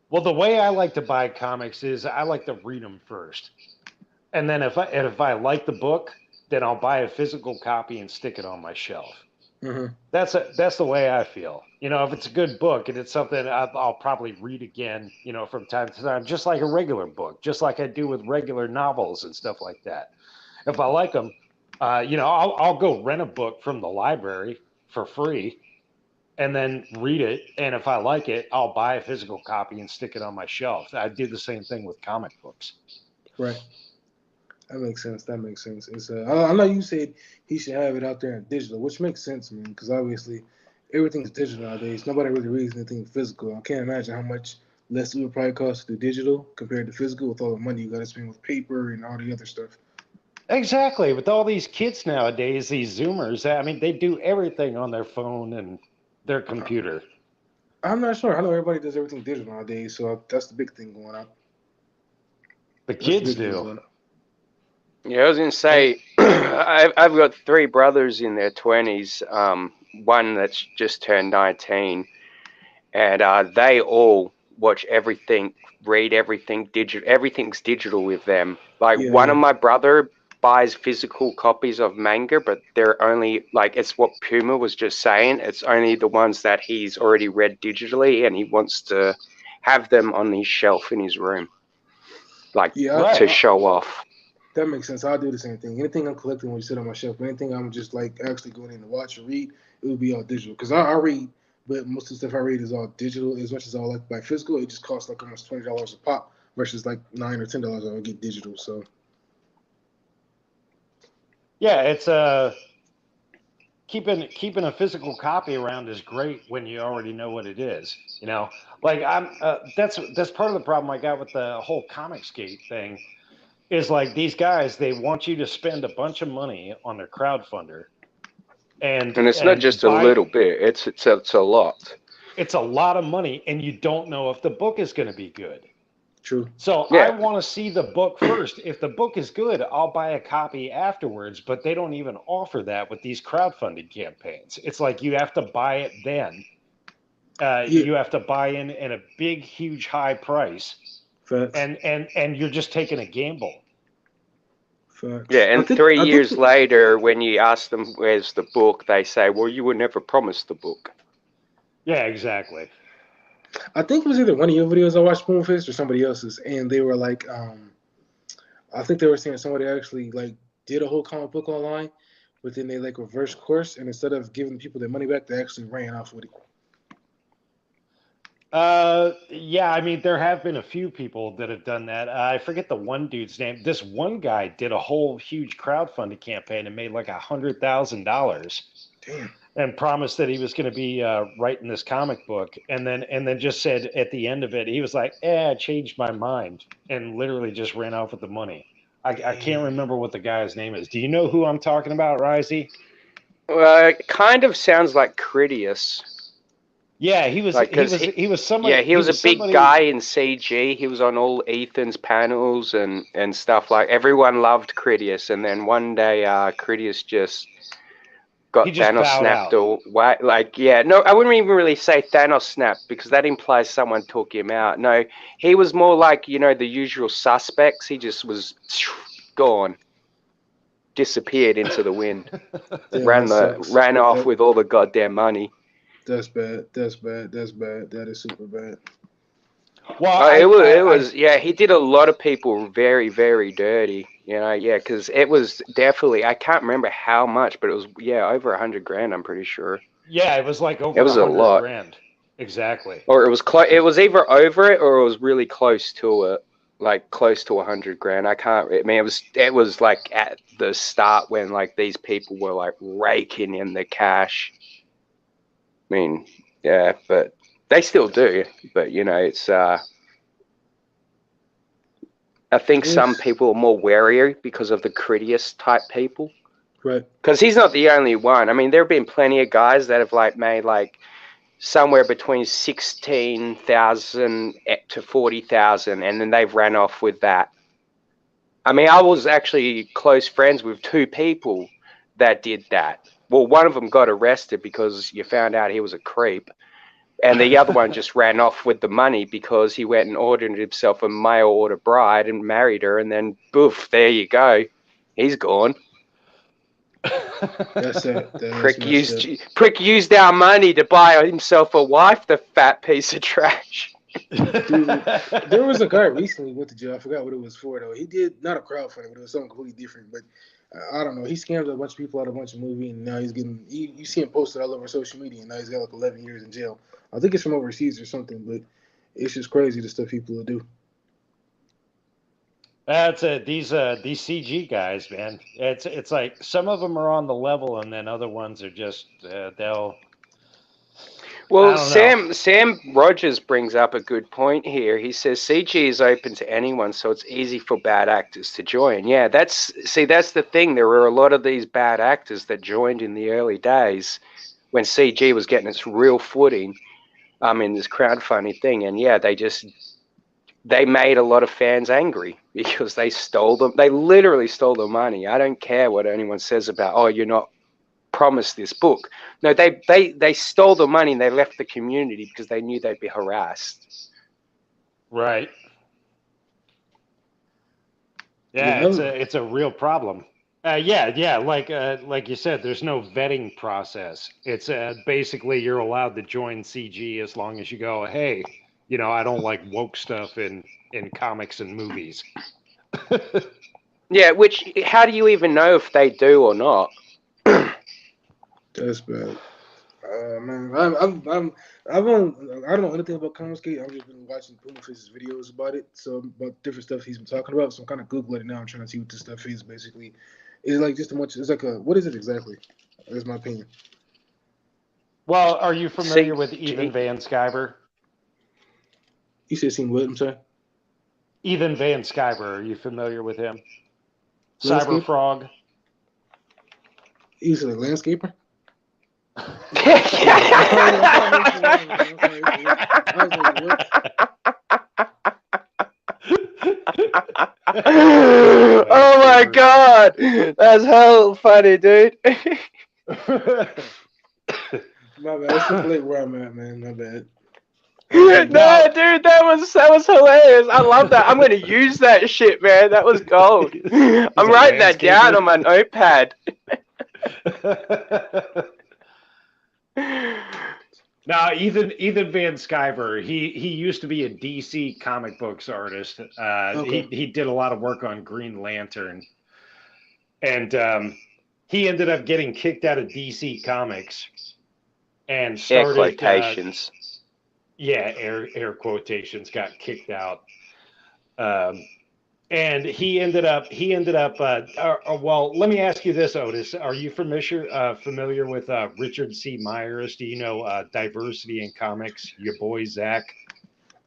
well, the way I like to buy comics is I like to read them first, and then if I like the book, then I'll buy a physical copy and stick it on my shelf. Mm-hmm. That's the way I feel. If it's a good book and it's something I'll probably read again, from time to time, just like a regular book, just like I do with regular novels and stuff like that. If I like them, I'll go rent a book from the library for free and then read it. And if I like it, I'll buy a physical copy and stick it on my shelf. I do the same thing with comic books. Right. That makes sense. That makes sense. It's I know you said he should have it out there in digital, which makes sense, man. Because obviously everything's digital nowadays. Nobody really reads anything physical. I can't imagine how much less it would probably cost to do digital compared to physical with all the money you got to spend with paper and all the other stuff. Exactly. With all these kids nowadays, these Zoomers, I mean, they do everything on their phone and their computer. I'm not sure. I know everybody does everything digital nowadays, so that's the big thing going on. The That's the kids big thing do. going on. Yeah, I was going to And say, I've got three brothers in their 20s, one that's just turned 19, and they all watch everything, read everything, everything's digital with them. Like Yeah, one yeah. of my brother buys physical copies of manga, but they're only like it's what Puma was just saying. It's only the ones that he's already read digitally, and he wants to have them on his shelf in his room, like Yeah, to right. show off. that makes sense. I do the same thing. Anything I'm collecting will sit on my shelf. Anything I'm just like actually going in to watch or read, it would be all digital. Because I read, but most of the stuff I read is all digital. As much as I like buy physical, it just costs like almost $20 a pop versus like $9 or $10 I would get digital. So Yeah, it's keeping a physical copy around is great when you already know what it is. Like that's part of the problem I got with the whole Comicsgate thing is like these guys they want you to spend a bunch of money on their crowdfunder and And it's not and just a buy little bit; it's a lot. it's a lot of money and you don't know if the book is going to be good. true. So I Yeah, want to see the book first. If the book is good, I'll buy a copy afterwards, but they don't even offer that with these crowdfunded campaigns. It's like you have to buy it then. Yeah, You have to buy in a big, huge, high price, facts, and you're just taking a gamble. yeah. facts. I And think three I think years later, when you ask them where's the book, they say, "Well, you were never promised the book." Yeah, exactly. I think it was either one of your videos I watched Spoonfist or somebody else's, and they were like, I think they were saying somebody actually like did a whole comic book online, but then they like reverse course, and instead of giving people their money back, they actually ran off with it. Yeah, I mean, there have been a few people that have done that. I forget the one dude's name. This one guy did a whole huge crowdfunding campaign and made like $100,000 Damn. and promised that he was going to be writing this comic book, and then just said at the end of it, he was like, I changed my mind," and literally just ran off with the money. I can't Damn. remember what the guy's name is. Do you know who I'm talking about, Risey? Well, it kind of sounds like Critias. Yeah, he was Like, he was he was somebody. he He was a was big somebody. guy in CG. He was on all Ethan's panels and stuff. Like, everyone loved Critias, and then one day, Critias just He got just Thanos bowed snapped out. away. Like, yeah, no, I wouldn't even really say Thanos snapped because that implies someone took him out. No, he was more like, the usual suspects. He just was gone, disappeared into the wind, Damn, that sucks. ran off with all the goddamn money. That's bad. That's bad. That's bad. That is super bad. Well, It was, yeah, he did a lot of people very, very dirty, yeah, because it was definitely, I can't remember how much, but it was, yeah, over 100 grand, I'm pretty sure. yeah, it was like It over was a 100 lot. grand. Exactly. Or it was it was either over it or it was really close to it, like close to 100 grand. I mean, it was like at the start when like these people were like raking in the cash. I mean, yeah, but they still do, but it's, I think some Yes. people are more wary because of the Critias type people. Right. Because he's not the only one. I mean, there have been plenty of guys that have like made like somewhere between 16,000 to 40,000, and then they've ran off with that. I mean, I was actually close friends with two people that did that. Well, one of them got arrested because you found out he was a creep. And the other one just ran off with the money because he went and ordered himself a mail order bride and married her. And then, boof, there you go. He's gone. That's it. Prick used our money to buy himself a wife, the fat piece of trash. Dude, there was a guy recently went to jail. I forgot what it was for though. He did not a crowdfunding, but it was something completely different. But I don't know. He scammed a bunch of people out of a bunch of movies, and now he's getting. You see him posted all over social media, and now he's got like 11 years in jail. I think it's from overseas or something, but it's just crazy the stuff people will do. That's it. These CG guys, man. It's like some of them are on the level, and then other ones are just they'll. Well, I don't know. Sam Rogers brings up a good point here. He says CG is open to anyone, so it's easy for bad actors to join. Yeah, that's the thing. There were a lot of these bad actors that joined in the early days when CG was getting its real footing. In this crowdfunding thing, and yeah, they made a lot of fans angry because they stole them. They literally stole the money. I don't care what anyone says about, oh, you're not promised this book. No, they stole the money and they left the community because they knew they'd be harassed. Right. Yeah, it's a real problem. Yeah, like you said, there's no vetting process. It's basically you're allowed to join CG as long as you go, hey, I don't like woke stuff in comics and movies. Yeah, how do you even know if they do or not? That's bad. Man, I don't know anything about Comicsgate. I've just been watching Pumaface's videos about it, so about different stuff he's been talking about. So I'm kind of googling it now. I'm trying to see what this stuff is. Basically, it's like just a bunch. It's like what is it exactly? That's my opinion. Well, are you familiar with Ethan Van Sciver? You said seen what? I'm sorry. Ethan Van Sciver. Are you familiar with him? Landscape? Cyber Frog. You said landscaper? Oh my god, that's hell funny, dude. My bad. That's the where I'm at, man. My bad. No, dude, that was hilarious. I love that. I'm gonna use that shit, man. That was gold. I'm writing that down on my notepad. Now, Ethan Van Sciver, he used to be a DC comic books artist. He did a lot of work on Green Lantern, and he ended up getting kicked out of DC Comics and started air quotations. Air quotations, got kicked out. And he ended up. Well, let me ask you this, Otis: are you familiar with Richard C. Myers? Do you know Diversity in Comics? Your boy Zach.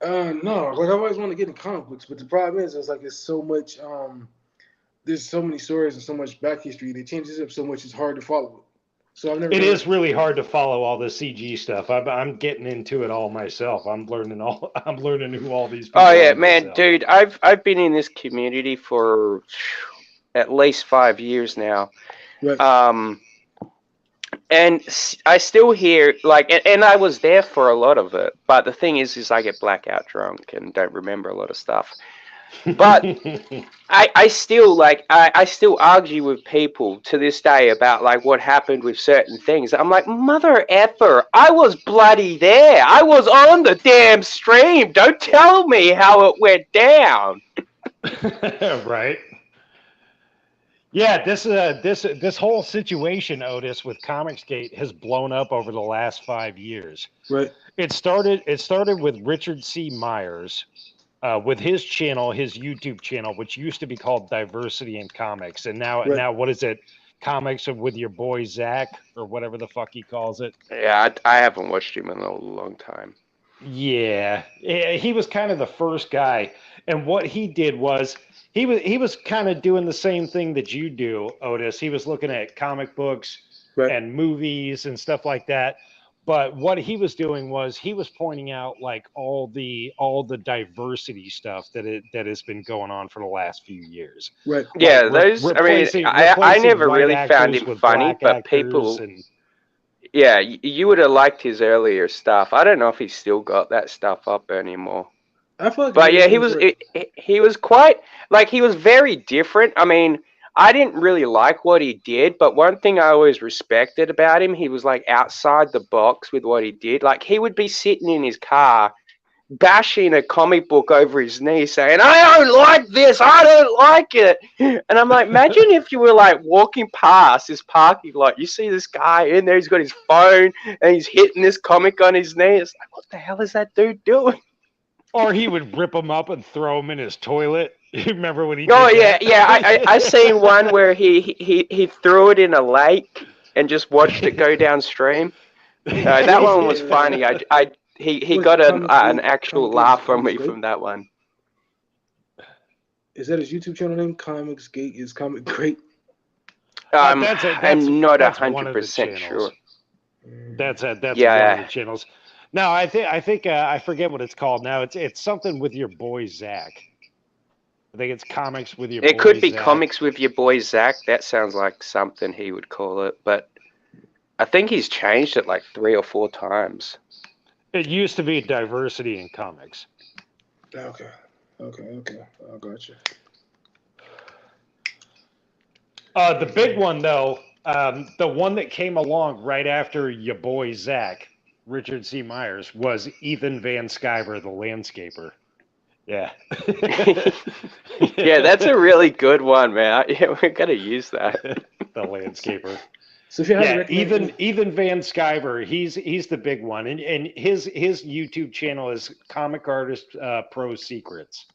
No, like I always want to get in comic books, but the problem is, it's like it's so much. There's so many stories and so much back history. They change it up so much; it's hard to follow. So I've never It done is it. really hard to follow all the CG stuff. I'm getting into it all myself. I'm learning I'm learning who all these Oh people yeah, are man, myself. dude, I've been in this community for at least 5 years now. Right. And I still hear like, and I was there for a lot of it. But the thing is I get blackout drunk and don't remember a lot of stuff. But I still like I still argue with people to this day about like what happened with certain things. I'm like, mother effer, I was bloody there. I was on the damn stream. Don't tell me how it went down. Right. Yeah, this whole situation, Otis, with Comicsgate has blown up over the last 5 years. Right. It started with Richard C. Myers, with his channel, his YouTube channel, which used to be called Diversity in Comics, and Right. now what is it? Comics with your boy Zach, or whatever the fuck he calls it. Yeah, I haven't watched him in a long time. Yeah, he was kind of the first guy, and what he did was he was kind of doing the same thing that you do, Otis. He was looking at comic books Right. and movies and stuff like that. But what he was doing was he was pointing out like all the diversity stuff that has been going on for the last few years, Right. like Yeah, those. I mean, I replacing never white really found actors him with funny, black but actors, people. and Yeah, you would have liked his earlier stuff. I don't know if he's still got that stuff up anymore. I feel like he's But been yeah, doing it forever. he was quite like he was very different. I mean, I didn't really like what he did, but one thing I always respected about him, he was like outside the box with what he did. Like he would be sitting in his car bashing a comic book over his knee saying, I don't like this, I don't like it. And I'm like, imagine if you were like walking past this parking lot, you see this guy in there, he's got his phone and he's hitting this comic on his knee. It's like, what the hell is that dude doing? or he would rip them up and throw them in his toilet. You remember when he Oh did yeah, that? yeah. I seen one where he threw it in a lake and just watched it go downstream. That one was funny. He What's got Comics an Gate? actual Comic Gate is laugh from Comics me Great. from that one. Is that his YouTube channel name? Comics Gate is Comic Great. That's it. I'm not That's one of the 100% channels. sure. That's one of Yeah, the channels. No, I think I forget what it's called now. It's something with your boy Zach. I think it's comics with your it boy could be Zach. comics with your boy Zach. That sounds like something he would call it, but I think he's changed it like 3 or 4 times. It used to be diversity in comics. Okay. I got you. The big one though, the one that came along right after your boy Zach, Richard C. Myers, was Ethan Van Sciver, the landscaper. Yeah. Yeah, that's a really good one, man. Yeah, we're gonna use that. The landscaper. So if you had to Yeah, recommend, Ethan Van Sciver, he's the big one, and his YouTube channel is Comic Artist Pro Secrets,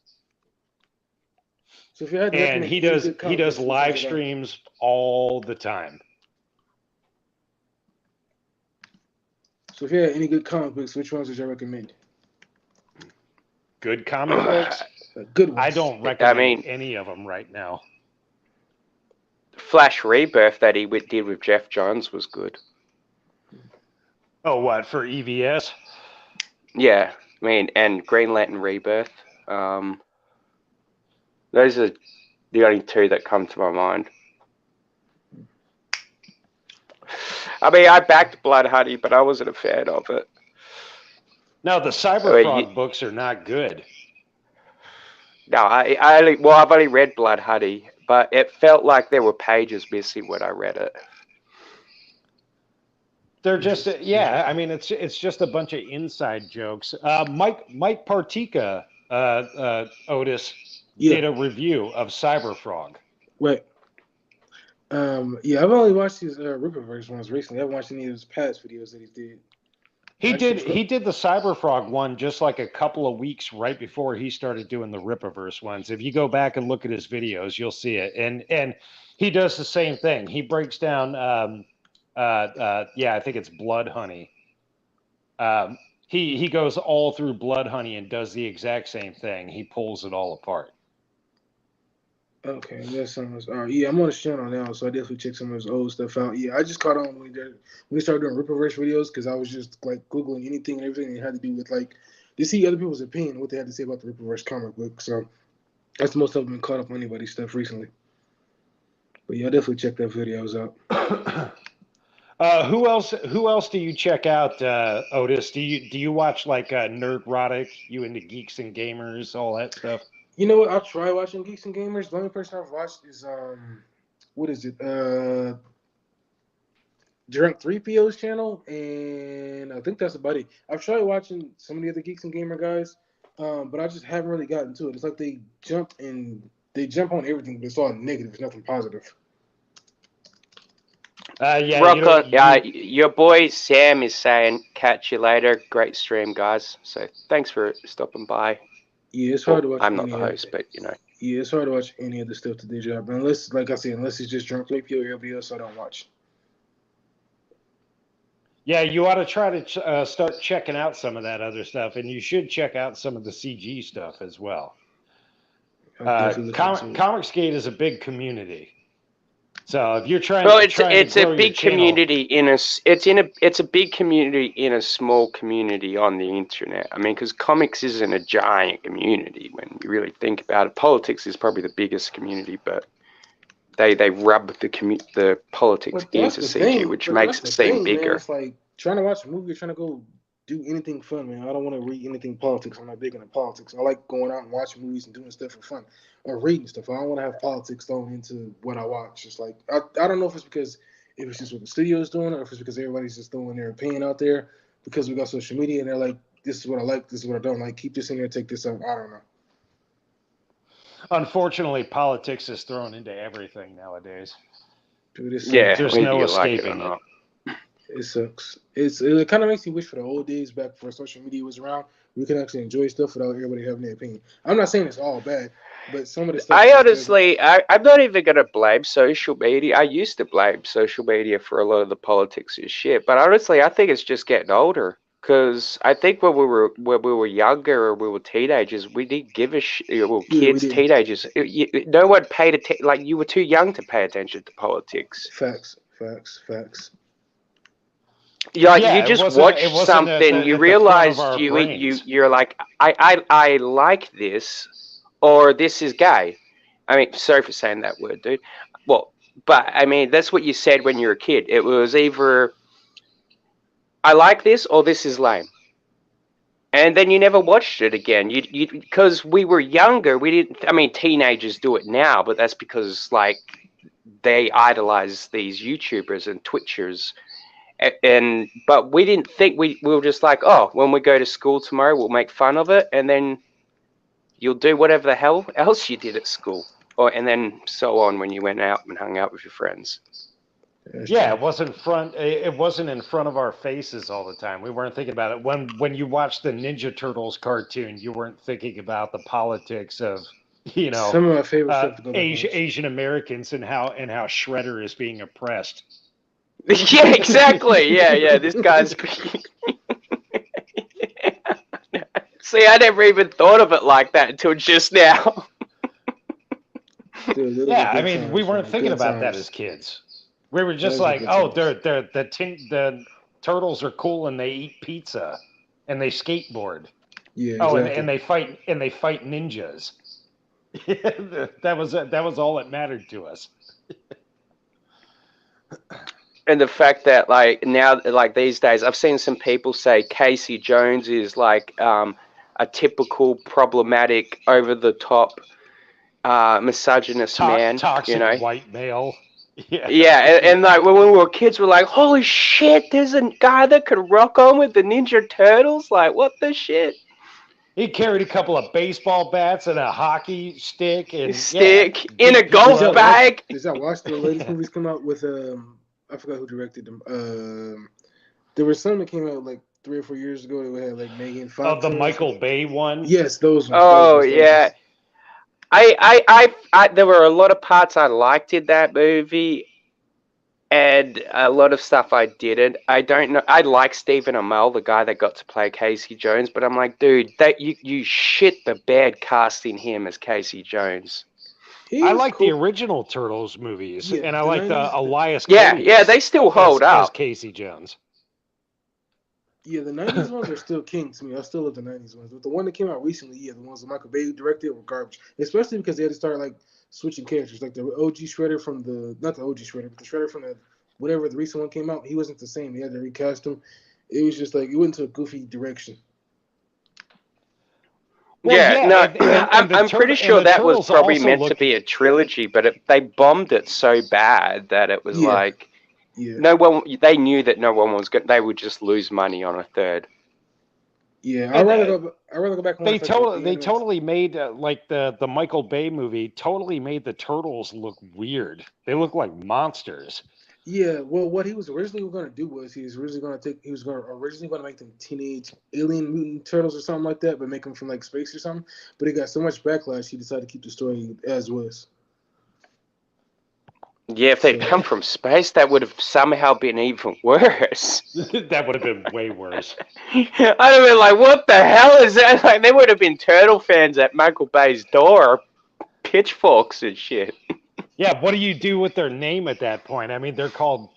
so if you had to and recommend any good he comic does books, which live ones are they? streams all the time. So if you had any good comic books, which ones would you recommend? Good comic books. Good ones. I don't I recommend mean, any of them right now. Flash Rebirth that he did with Jeff Johns was good. Oh, what for EVS? Yeah, I mean, and Green Lantern Rebirth. Those are the only two that come to my mind. I mean, I backed Blood Honey, but I wasn't a fan of it. No, the Cyberfrog books are not good. No, I've only read Blood Honey, but it felt like there were pages missing when I read it. They're just yeah. I mean, it's just a bunch of inside jokes. Mike Partika, Otis, Yeah. did a review of Cyberfrog. Right. Yeah, I've only watched his Ripperverse ones recently. I haven't watched any of his past videos that he did. He did the Cyberfrog one just like a couple of weeks right before he started doing the Rippaverse ones. If you go back and look at his videos, you'll see it. And he does the same thing. He breaks down I think it's Blood Honey. He goes all through Blood Honey and does the exact same thing. He pulls it all apart. Okay, that sounds. Yeah, I'm on his channel now, so I definitely check some of his old stuff out. Yeah, I just caught on when he started doing Ripperverse videos because I was just like googling anything and everything that had to do with like to see other people's opinion, what they had to say about the Ripperverse comic book. So that's the most I've been caught up on anybody's stuff recently. But yeah, I definitely check that videos out. Who else? Who else do you check out, Otis? Do you watch like Nerdrotic? You into geeks and gamers, all that stuff? You know what? I try watching Geeks and Gamers. The only person I've watched is what is it? Drunk 3PO's channel, and I think that's about it. I've tried watching some of the other Geeks and Gamer guys, but I just haven't really gotten to it. It's like they jump on everything, but it's all negative. It's nothing positive. Yeah, Rocco, your boy Sam is saying, catch you later. Great stream, guys. So thanks for stopping by. Yeah, it's hard to watch. I'm not the host, but you know. Yeah, it's hard to watch any of the stuff that they drop, unless, like I said, unless it's just Drunk 3PO or everybody else. I don't watch. Yeah, you ought to try to start checking out some of that other stuff, and you should check out some of the CG stuff as well. Comicsgate is a big community, so if you're trying, it's a big community it's a big community in a small community on the internet. I mean, because comics isn't a giant community when you really think about it. Politics is probably the biggest community, but they rub the politics into CG, which makes it seem bigger. Man. It's like trying to watch a movie or trying to go do anything fun, man. I don't want to read anything politics. I'm not big into politics. I like going out and watching movies and doing stuff for fun or reading stuff. I don't want to have politics thrown into what I watch. It's like I don't know if it's because it was just what the studio's doing or if it's because everybody's just throwing their opinion out there because we got social media and they're like, this is what I like, this is what I don't like. Keep this in there, take this out. I don't know. Unfortunately, politics is thrown into everything nowadays. Dude, there's no escaping it. It sucks. It kind of makes you wish for the old days back before social media was around. We could actually enjoy stuff without everybody having their opinion. I'm not saying it's all bad, but some of the stuff. I'm not even gonna blame social media. I used to blame social media for a lot of the politics and shit, but honestly, I think it's just getting older. Because I think when we were younger or we were teenagers, we didn't give a shit. Well, kids, teenagers, no one paid attention. Like, you were too young to pay attention to politics. Facts. You just watch something, you realize you're like, I like this, or this is gay. I mean, sorry for saying that word, dude. Well, but I mean, that's what you said when you were a kid. It was either I like this or this is lame. And then you never watched it again. Because we were younger, we didn't. I mean, teenagers do it now, but that's because like they idolize these YouTubers and Twitchers. But we didn't think we were just like, oh, when we go to school tomorrow, we'll make fun of it, and then you'll do whatever the hell else you did at school, and then so on when you went out and hung out with your friends. Yeah, it wasn't in front of our faces all the time. We weren't thinking about it. When you watched the Ninja Turtles cartoon, you weren't thinking about the politics of, some of my favorite stuff Asian Americans and how Shredder is being oppressed. Yeah, exactly. Yeah. This guy's. See, I never even thought of it like that until just now. Dude, yeah, I mean, we weren't thinking about that as kids. We were just like, oh, the turtles are cool and they eat pizza and they skateboard. Yeah. Oh, exactly. and they fight ninjas. that was all that mattered to us. And the fact that like now, like these days, I've seen some people say Casey Jones is like a typical problematic, over the top, misogynist man. Toxic white male. Yeah, and like when we were kids, we're like, holy shit, there's a guy that could rock on with the Ninja Turtles. Like, what the shit? He carried a couple of baseball bats and a hockey stick in a golf bag. Did y'all watch the latest movies come out with I forgot who directed them. There was some that came out like 3 or 4 years ago that had like Megan Fox. Oh, the Michael Bay one. Yes, those ones. Oh, yeah. I there were a lot of parts I liked in that movie, and a lot of stuff I didn't. I don't know. I like Stephen Amell, the guy that got to play Casey Jones, but I'm like, dude, that you shit the bed casting him as Casey Jones. I He's like the cool. original Turtles movies, Yeah, and I the like the 90s. Elias Yeah, Cody's they still hold as up. Casey Jones. Yeah, the '90s ones are still king to me. I still love the '90s ones, but the one that came out recently, yeah, the ones that Michael Bay directed were garbage. Especially because they had to start like switching characters, like the OG Shredder from the not the OG Shredder, but the Shredder from the whatever the recent one came out. He wasn't the same. They had to recast him. It was just like it went into a goofy direction. Well, Yeah, yeah, no, and I'm pretty and sure the that was Turtles probably also meant to look. be a trilogy, but they bombed it so bad that it was Yeah, like yeah, no one. They knew that no one was going. They would just lose money on a third. yeah. And I'd rather go back and watch like the they animated. totally made like the Michael Bay movie totally made the Turtles look weird. They look like monsters. Yeah, well, what he was originally going to do was he was going to originally going to make them teenage alien mutant turtles or something like that, but make them from like space or something. But he got so much backlash, he decided to keep the story as was. Yeah, if they'd So come from space, that would have somehow been even worse. That would have been way worse. I'd have been like, "What the hell is that?" Like, there would have been turtle fans at Michael Bay's door, pitchforks and shit. Yeah, what do you do with their name at that point? I mean, they're called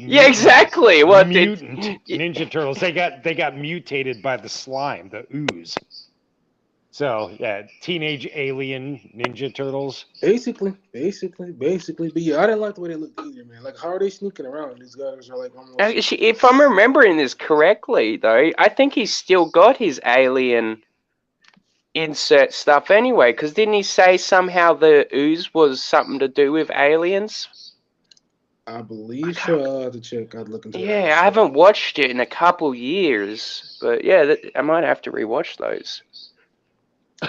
Yeah, exactly. What did? Mutant Ninja Turtles. They got mutated by the slime, the ooze. So yeah, teenage alien Ninja Turtles. basically, but yeah, I didn't like the way they looked either, man. Like, how are they sneaking around? These guys are like almost. Actually, if I'm remembering this correctly, though, I think he's still got his alien insert stuff anyway. Because didn't he say somehow the ooze was something to do with aliens? I I believe can't. so. I'll have to check. I'd look into that for Yeah, I sure. haven't watched it in a couple years, but yeah, I might have to rewatch those.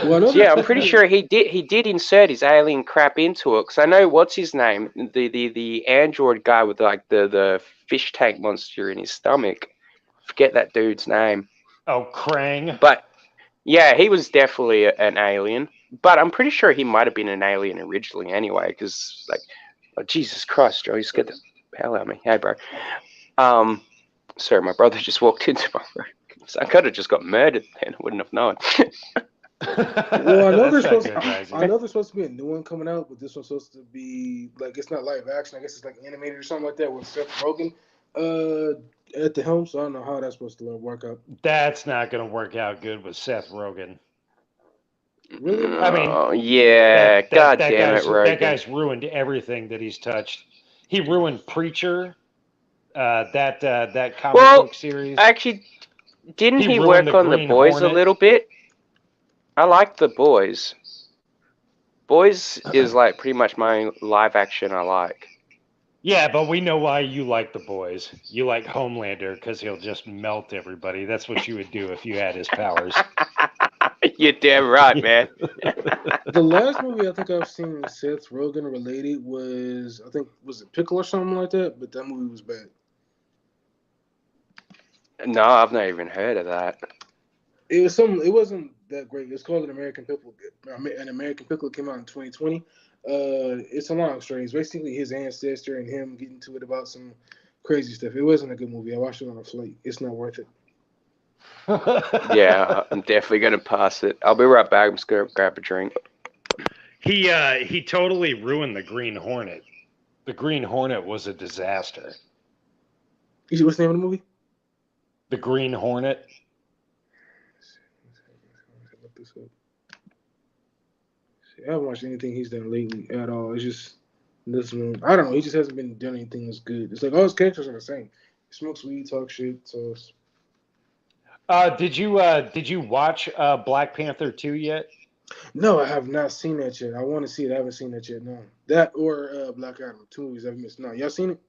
Well, I know So they're yeah, I'm supposed to pretty be. sure he did insert his alien crap into it. Because I know what's his name, the android guy with like the fish tank monster in his stomach. Forget that dude's name, Oh, Krang. but yeah, he was definitely an alien. But I'm pretty sure he might have been an alien originally anyway. Because like, oh, Jesus Christ, Joe, you scared the hell out of me. Hey, bro. Um, Sorry, my brother just walked into my room. So I could have just got murdered then. I wouldn't have known. Well, I know That's there's not supposed. good, I Rising. know there's supposed to be a new one coming out, but this one's supposed to be like it's not live action. I guess it's like animated or something like that with Seth Rogen at the helm. So I don't know how that's supposed to work out. That's not going to work out good with Seth Rogen. Really? I mean, Oh, yeah. God damn it, that Rogan. guy's ruined everything that he's touched. He ruined Preacher, that comic Well, book series. actually, didn't He he ruined the work on the Green boys a Hornet. little bit? I like the boys. Boys is like pretty much my live action I like. Yeah, but we know why you like the boys. You like Homelander because he'll just melt everybody. That's what you would do if you had his powers. You're damn right, man. The last movie I think I've seen Seth Rogen related was was it Pickle or something like that, but that movie was bad. No, I've not even heard of that. It was some. It wasn't that great. It's called an American Pickle. An American Pickle came out in 2020. It's a long story. It's basically his ancestor and him getting to it about some crazy stuff. It wasn't a good movie. I watched it on a flight. It's not worth it. Yeah, I'm definitely gonna pass it. I'll be right back. I'm just gonna grab a drink. He totally ruined the Green Hornet. The Green Hornet was a disaster. You see what's the name of the movie? The Green Hornet. Look this up. I haven't watched anything he's done lately at all. It's just this one. I don't know. He just hasn't been doing anything that's good. It's like all his characters are the same. He smokes weed, talk shit. So Did you watch Black Panther 2 yet? no, I have not seen that yet. I want to see it. I haven't seen that yet. No, that or Black Adam. Two movies I've missed. No, y'all seen it?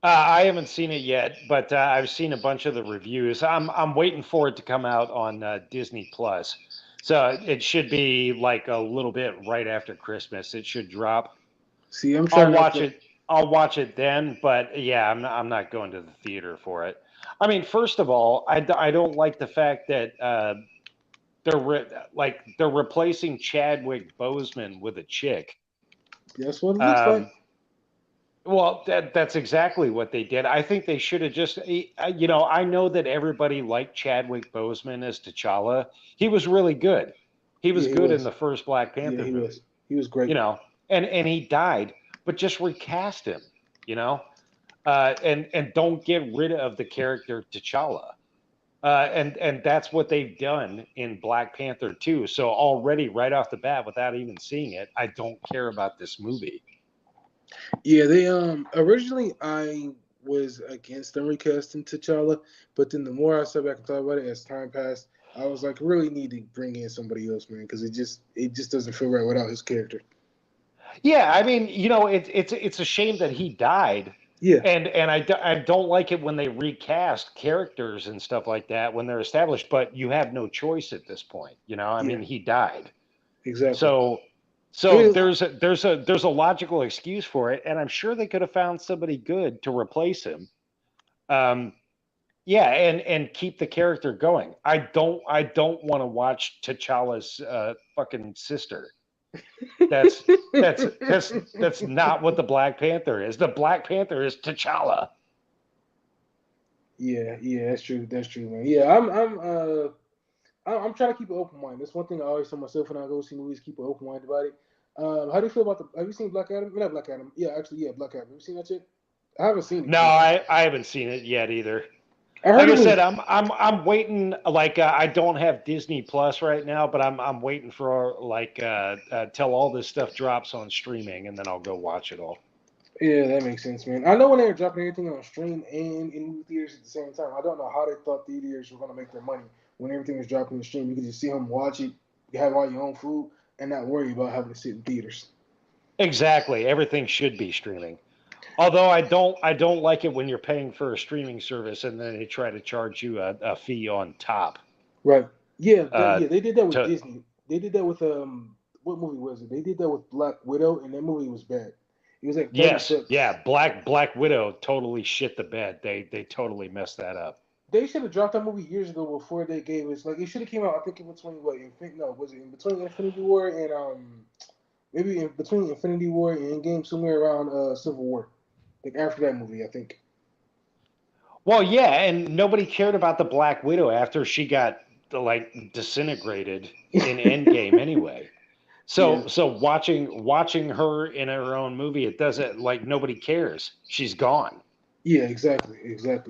I haven't seen it yet, but I've seen a bunch of the reviews. I'm waiting for it to come out on Disney Plus. So it should be like a little bit right after Christmas. It should drop. See, I'm I'll trying not watch to. it. I'll watch it then, but yeah, I'm not going to the theater for it. I mean, first of all, I don't like the fact that they're replacing Chadwick Boseman with a chick. That's what it looks like. Um, well, that's exactly what they did. I think they should have just, I know that everybody liked Chadwick Boseman as T'Challa. He was really good. He was Yeah, he good in was. the first Black Yeah, Panther he was. movie. He was great. you know, and he died, but just recast him, you know, and don't get rid of the character T'Challa. And that's what they've done in Black Panther 2. So already, right off the bat, without even seeing it, I don't care about this movie. Yeah, they originally I was against them recasting T'Challa, but then the more I sat back and thought about it as time passed, I was like, really need to bring in somebody else, man, because it just doesn't feel right without his character. Yeah, I mean, it's a shame that he died, Yeah, and I don't like it when they recast characters and stuff like that when they're established, but you have no choice at this point. I yeah, mean, he died. exactly. So I so mean, there's a logical excuse for it, and I'm sure they could have found somebody good to replace him. Um, yeah, and keep the character going. I don't want to watch T'Challa's fucking sister. That's that's not what the Black Panther is. The Black Panther is T'Challa. yeah, that's true, man. Yeah, I'm trying to keep an open mind. That's one thing I always tell myself when I go see movies: keep an open mind about it. How do you feel about the? Have you seen Black Adam? Not Black Adam. Yeah, actually, yeah, Black Adam. Have you seen that yet? I haven't seen it No, yet. I haven't seen it yet either. I heard Like it I was. said, I'm waiting. Like I don't have Disney Plus right now, but I'm waiting for like till all this stuff drops on streaming, and then I'll go watch it all. Yeah, that makes sense, man. I know when they were dropping everything on stream and in movie theaters at the same time. I don't know how they thought theaters were gonna make their money when everything was dropping on stream. You could just see them watch it, you have all your own food, and not worry about having to sit in theaters. Exactly, everything should be streaming. Although I don't like it when you're paying for a streaming service and then they try to charge you a fee on top. Right. Yeah, Uh, yeah, they did that with to Disney. They did that with what movie was it? They did that with Black Widow, and that movie was bad. It was like 30 Yes, bucks. yeah, Black Widow totally shit the bed. They totally messed that up. They should have dropped that movie years ago before they gave us like it should have came out. I think in between what? No, was it in between Infinity War and maybe in between Infinity War and Endgame somewhere around Civil War. Like after that movie, I think. Well, yeah, and nobody cared about the Black Widow after she got like disintegrated in Endgame anyway. Yeah, So watching her in her own movie, it doesn't like nobody cares. She's gone. yeah, exactly.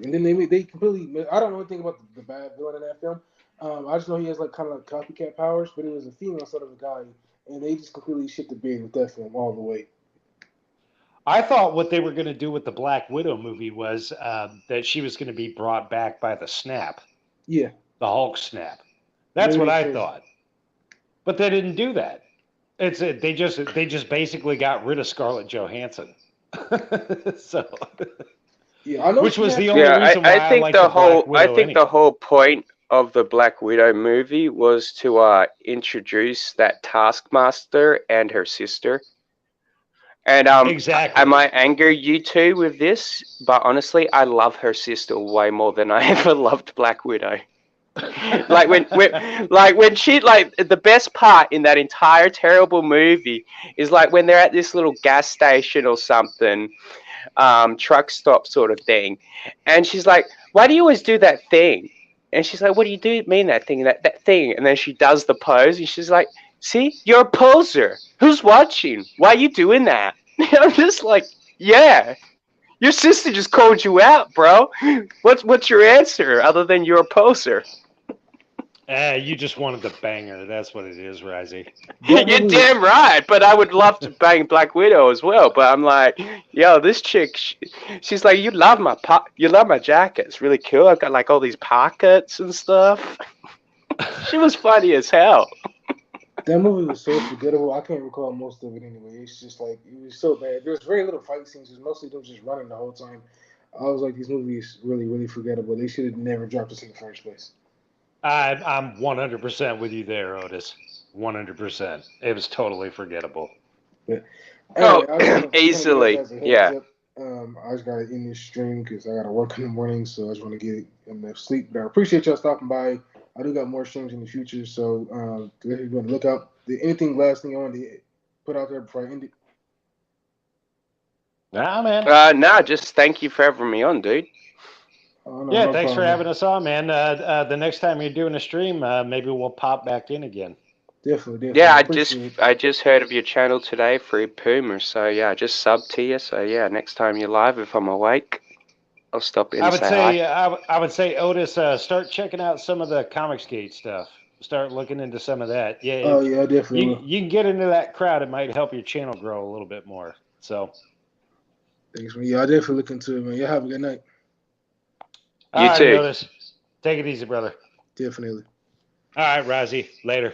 And then they completely. I don't know anything about the bad villain in that film. I just know he has like kind of like copycat powers, but it was a female instead of a guy, and they just completely shit the bed with that film all the way. I thought what they were going to do with the Black Widow movie was that she was going to be brought back by the snap, Yeah, the Hulk snap. and That's then what they I changed. thought. But they didn't do that. They just basically got rid of Scarlett Johansson. So, Yeah, I know which she was had. the only Yeah, reason I why I think liked the Black I Widow think the anyway. whole point of the Black Widow movie was to introduce that Taskmaster and her sister. And I Exactly. might anger you two with this, but honestly, I love her sister way more than I ever loved Black Widow. Like when she like the best part in that entire terrible movie is like when they're at this little gas station or something, truck stop sort of thing, and she's like, "Why do you always do that thing?" And she's like, "What do you do mean that thing, that thing?" And then she does the pose, and she's like, "See, you're a poser. Who's watching? Why are you doing that?" I'm just like, "Yeah, your sister just called you out, bro. What's your answer other than you're a poser?" You just wanted the banger. That's what it is, Risey. That You're movie was. damn right, but I would love to bang Black Widow as well. But I'm like, yo, this chick, she's like, you love my jacket. It's really cool. I've got like all these pockets and stuff. She was funny as hell. That movie was so forgettable. I can't recall most of it anyway. It's just like it was so bad. There was very little fight scenes. It was mostly them just running the whole time. I was like, these movies really forgettable. They should have never dropped this in the first place. I'm 100% with you there, Otis. 100%. It was totally forgettable. But Oh, anyway, I just want to give you easily, guys a heads yeah. up. I just gotta end this stream because I gotta work in the morning, so I just want to get enough sleep. But I appreciate y'all stopping by. I do got more streams in the future, so if you want to look out, anything last thing I want to put out there before I end it? Nah, man. Nah, just thank you for having me on, dude. Oh no, Yeah, no thanks for problem, man. having us on, man. The next time you're doing a stream, maybe we'll pop back in again. Definitely. Yeah, Appreciate it. I just heard of your channel today, Free Puma. So yeah, I just subbed to you. So yeah, next time you're live, if I'm awake, I'll stop in I and would say hi. say I would say Otis, start checking out some of the Comicsgate stuff. Start looking into some of that. Yeah, Oh yeah, I definitely will. you can get into that crowd. It might help your channel grow a little bit more. So, Thanks, man. Yeah, I definitely look into it, man. Yeah, have a good night. all You righty, too. Otis, take it easy, brother. Definitely. All right, Rozzy, later.